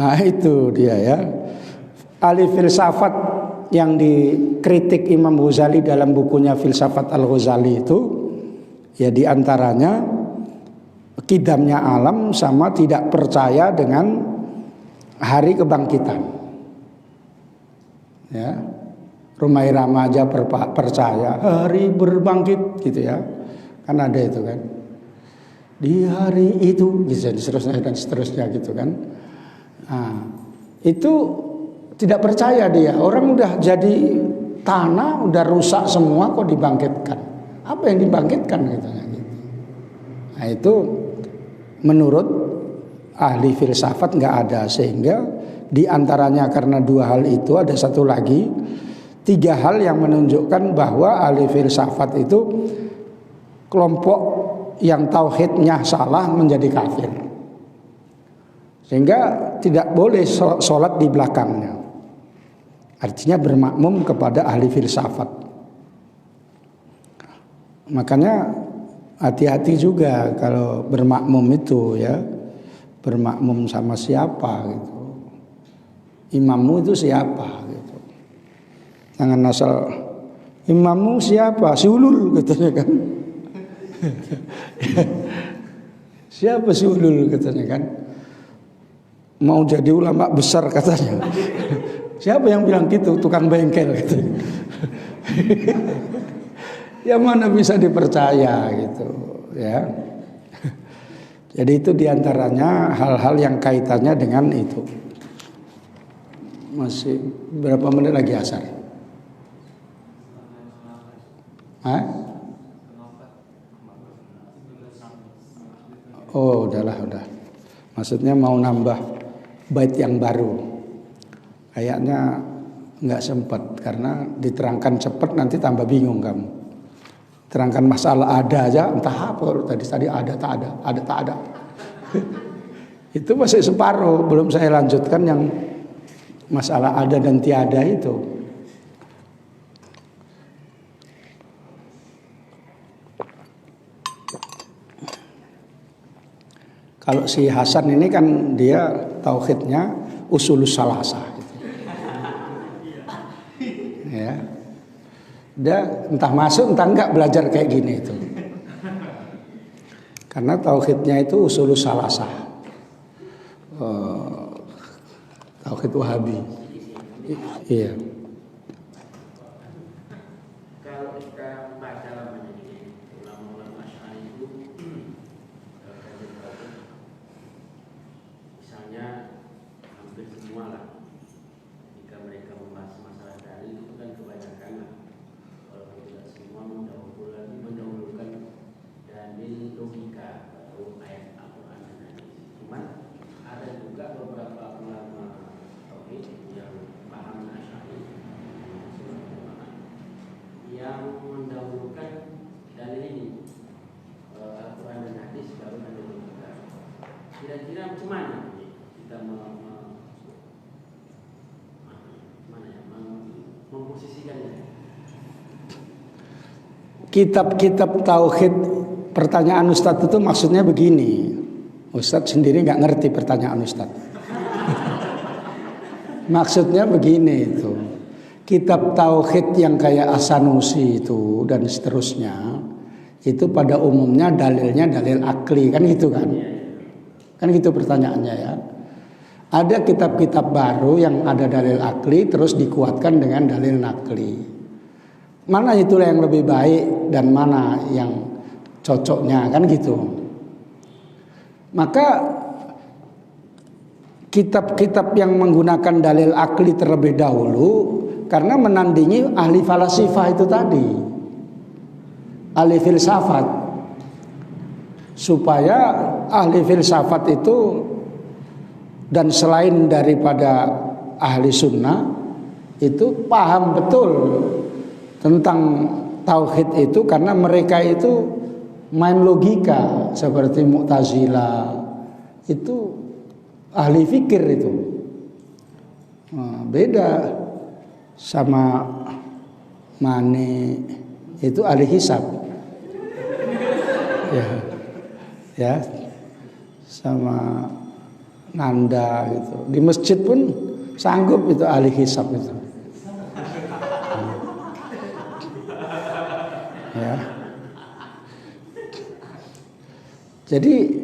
A: Nah itu dia ya. Ahli filsafat yang dikritik Imam Ghazali dalam bukunya Filsafat Al-Ghazali itu ya diantaranya kidamnya alam sama tidak percaya dengan hari kebangkitan. Ya. Rumai Ramaja percaya hari berbangkit gitu ya. Kan ada itu kan. Di hari itu bisa dan seterusnya gitu kan. Nah, itu tidak percaya dia. Orang udah jadi tanah, udah rusak semua kok dibangkitkan. Apa yang dibangkitkan katanya gitu. Nah, itu menurut ahli filsafat nggak ada, sehingga diantaranya karena 2 hal itu ada satu lagi, 3 hal yang menunjukkan bahwa ahli filsafat itu kelompok yang tauhidnya salah menjadi kafir, sehingga tidak boleh sholat di belakangnya. Artinya bermakmum kepada ahli filsafat. Makanya hati-hati juga kalau bermakmum itu ya. Bermakmum sama siapa gitu. Imammu itu siapa gitu. Jangan asal Imammu siapa? Si Ulul katanya kan. Siapa si Ulul katanya kan? Mau jadi ulama besar katanya. Siapa yang bilang gitu? Tukang bengkel katanya. Ya mana bisa dipercaya gitu ya. Jadi itu diantaranya hal-hal yang kaitannya dengan itu. Masih berapa menit lagi asar? Hah? Oh udah. Maksudnya mau nambah bait yang baru. Kayaknya nggak sempat karena diterangkan cepat nanti tambah bingung kamu. Terangkan masalah ada aja entah apa tadi ada tak ada. Itu masih separuh, belum saya lanjutkan yang masalah ada dan tiada itu. Kalau si Hasan ini kan dia tauhidnya usulus salasah gitu. Ya. Dia entah masuk entah enggak belajar kayak gini itu. Karena tauhidnya itu usulus salasah. Tauhid Wahabi. Iya.
B: Kalau kita baca ulama-ulama Asy'ari itu misalnya hampir semua lah jika mereka membahas masalah dalil itu kan kebanyakan lah, walaupun tidak semua mendahulukan dalil logika atau ayat Al-Quran dan hadis. Cuman ada juga beberapa ulama tauhid yang paham Asy'ari yang mendahulukan dalil ini Al-Quran dan hadis baru dalil logika. Kira-kira macam mana kita memposisikannya?
A: Kitab-kitab tauhid, pertanyaan Ustadz itu maksudnya begini. Ustadz sendiri nggak ngerti pertanyaan Ustadz. Maksudnya begini itu. Kitab tauhid yang kayak As-Sanusi itu dan seterusnya itu pada umumnya dalilnya dalil akli kan gitu kan? Kan gitu pertanyaannya ya. Ada kitab-kitab baru yang ada dalil akli terus dikuatkan dengan dalil nakli. Mana itulah yang lebih baik dan mana yang cocoknya kan gitu. Maka kitab-kitab yang menggunakan dalil akli terlebih dahulu karena menandingi ahli falasifah itu tadi, ahli filsafat, supaya ahli filsafat itu dan selain daripada ahli sunnah itu paham betul tentang tauhid itu karena mereka itu main logika seperti Mu'tazilah itu ahli fikir itu. Nah, beda sama Mani itu ahli hisab. Ya. Sama Nanda gitu. Di masjid pun sanggup itu ahli hisab itu. Ya. Jadi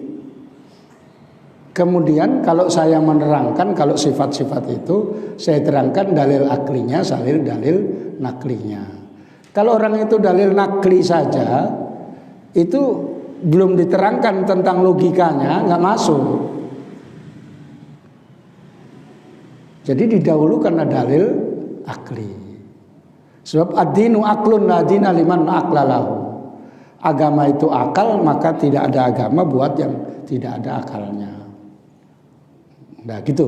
A: kemudian kalau saya menerangkan kalau sifat-sifat itu saya terangkan dalil aklinya, dalil naklinya. Kalau orang itu dalil nakli saja itu belum diterangkan tentang logikanya nggak masuk. Jadi didahulukan dalil akli. Sebab ad-dinu aklun la dina liman aqlalahu. Agama itu akal, maka tidak ada agama buat yang tidak ada akalnya. Nah gitu.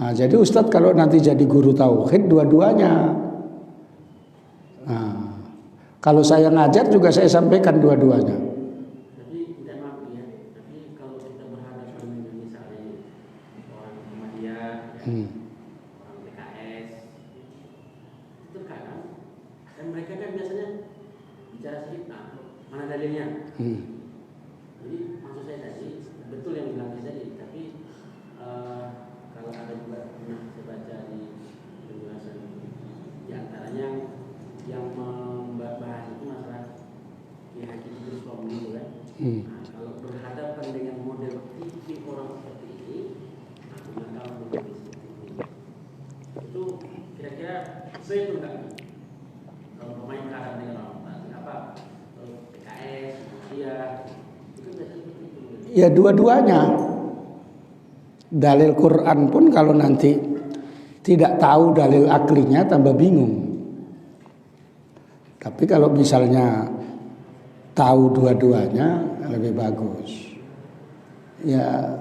A: Nah, jadi Ustadz kalau nanti jadi guru tauhid dua-duanya. Nah, kalau saya ngajar juga saya sampaikan dua-duanya.
B: Tapi tidak mampu ya. Tapi kalau kita berhadapan dengan misalnya orang Muhammadiyah, orang PKS, itu kadang kan mereka kan biasanya bicara sedikit, mana dalilnya? Jadi maksud saya tadi betul yang bilang tadi, tapi kalau ada juga pernah saya baca di penjelasan di antaranya sesuai itu enggak? Kalau pemain kalah dengan apa? PKS, dia itu biasanya begitu.
A: Ya dua-duanya. Dalil Quran pun kalau nanti tidak tahu dalil aklinya tambah bingung. Tapi kalau misalnya tahu dua-duanya lebih bagus. Ya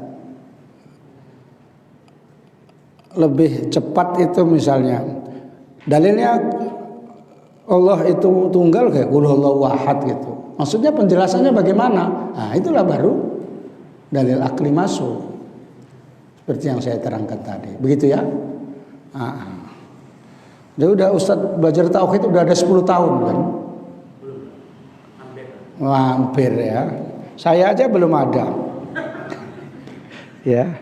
A: lebih cepat itu misalnya dalilnya Allah itu tunggal kayak qul huwallahu ahad gitu. Maksudnya penjelasannya bagaimana? Nah, itulah baru dalil akli masuk. Seperti yang saya terangkan tadi. Begitu ya? Dia udah Ustadz belajar tauhid udah ada 10 tahun kan?
B: Belum.
A: Hampir ya. Saya aja belum ada. Ya.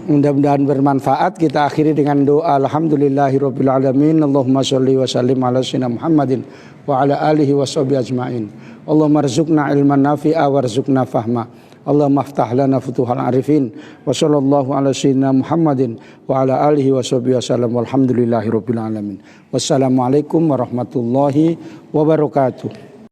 A: Mudah-mudahan bermanfaat. Kita akhiri dengan doa alhamdulillahirabbil alamin. Allahumma shalli wa sallim ala sayyidina Muhammadin wa ala alihi wa sahbihi ajmain. Allahumma rzuqna ilman nafi'a warzuqna fahma. Allahumma aftah lana futuhal arifin. Wa sallallahu ala sayyidina Muhammadin wa ala alihi wa sahbihi wasallam. Walhamdulillahirabbil alamin. Wassalamualaikum warahmatullahi wabarakatuh.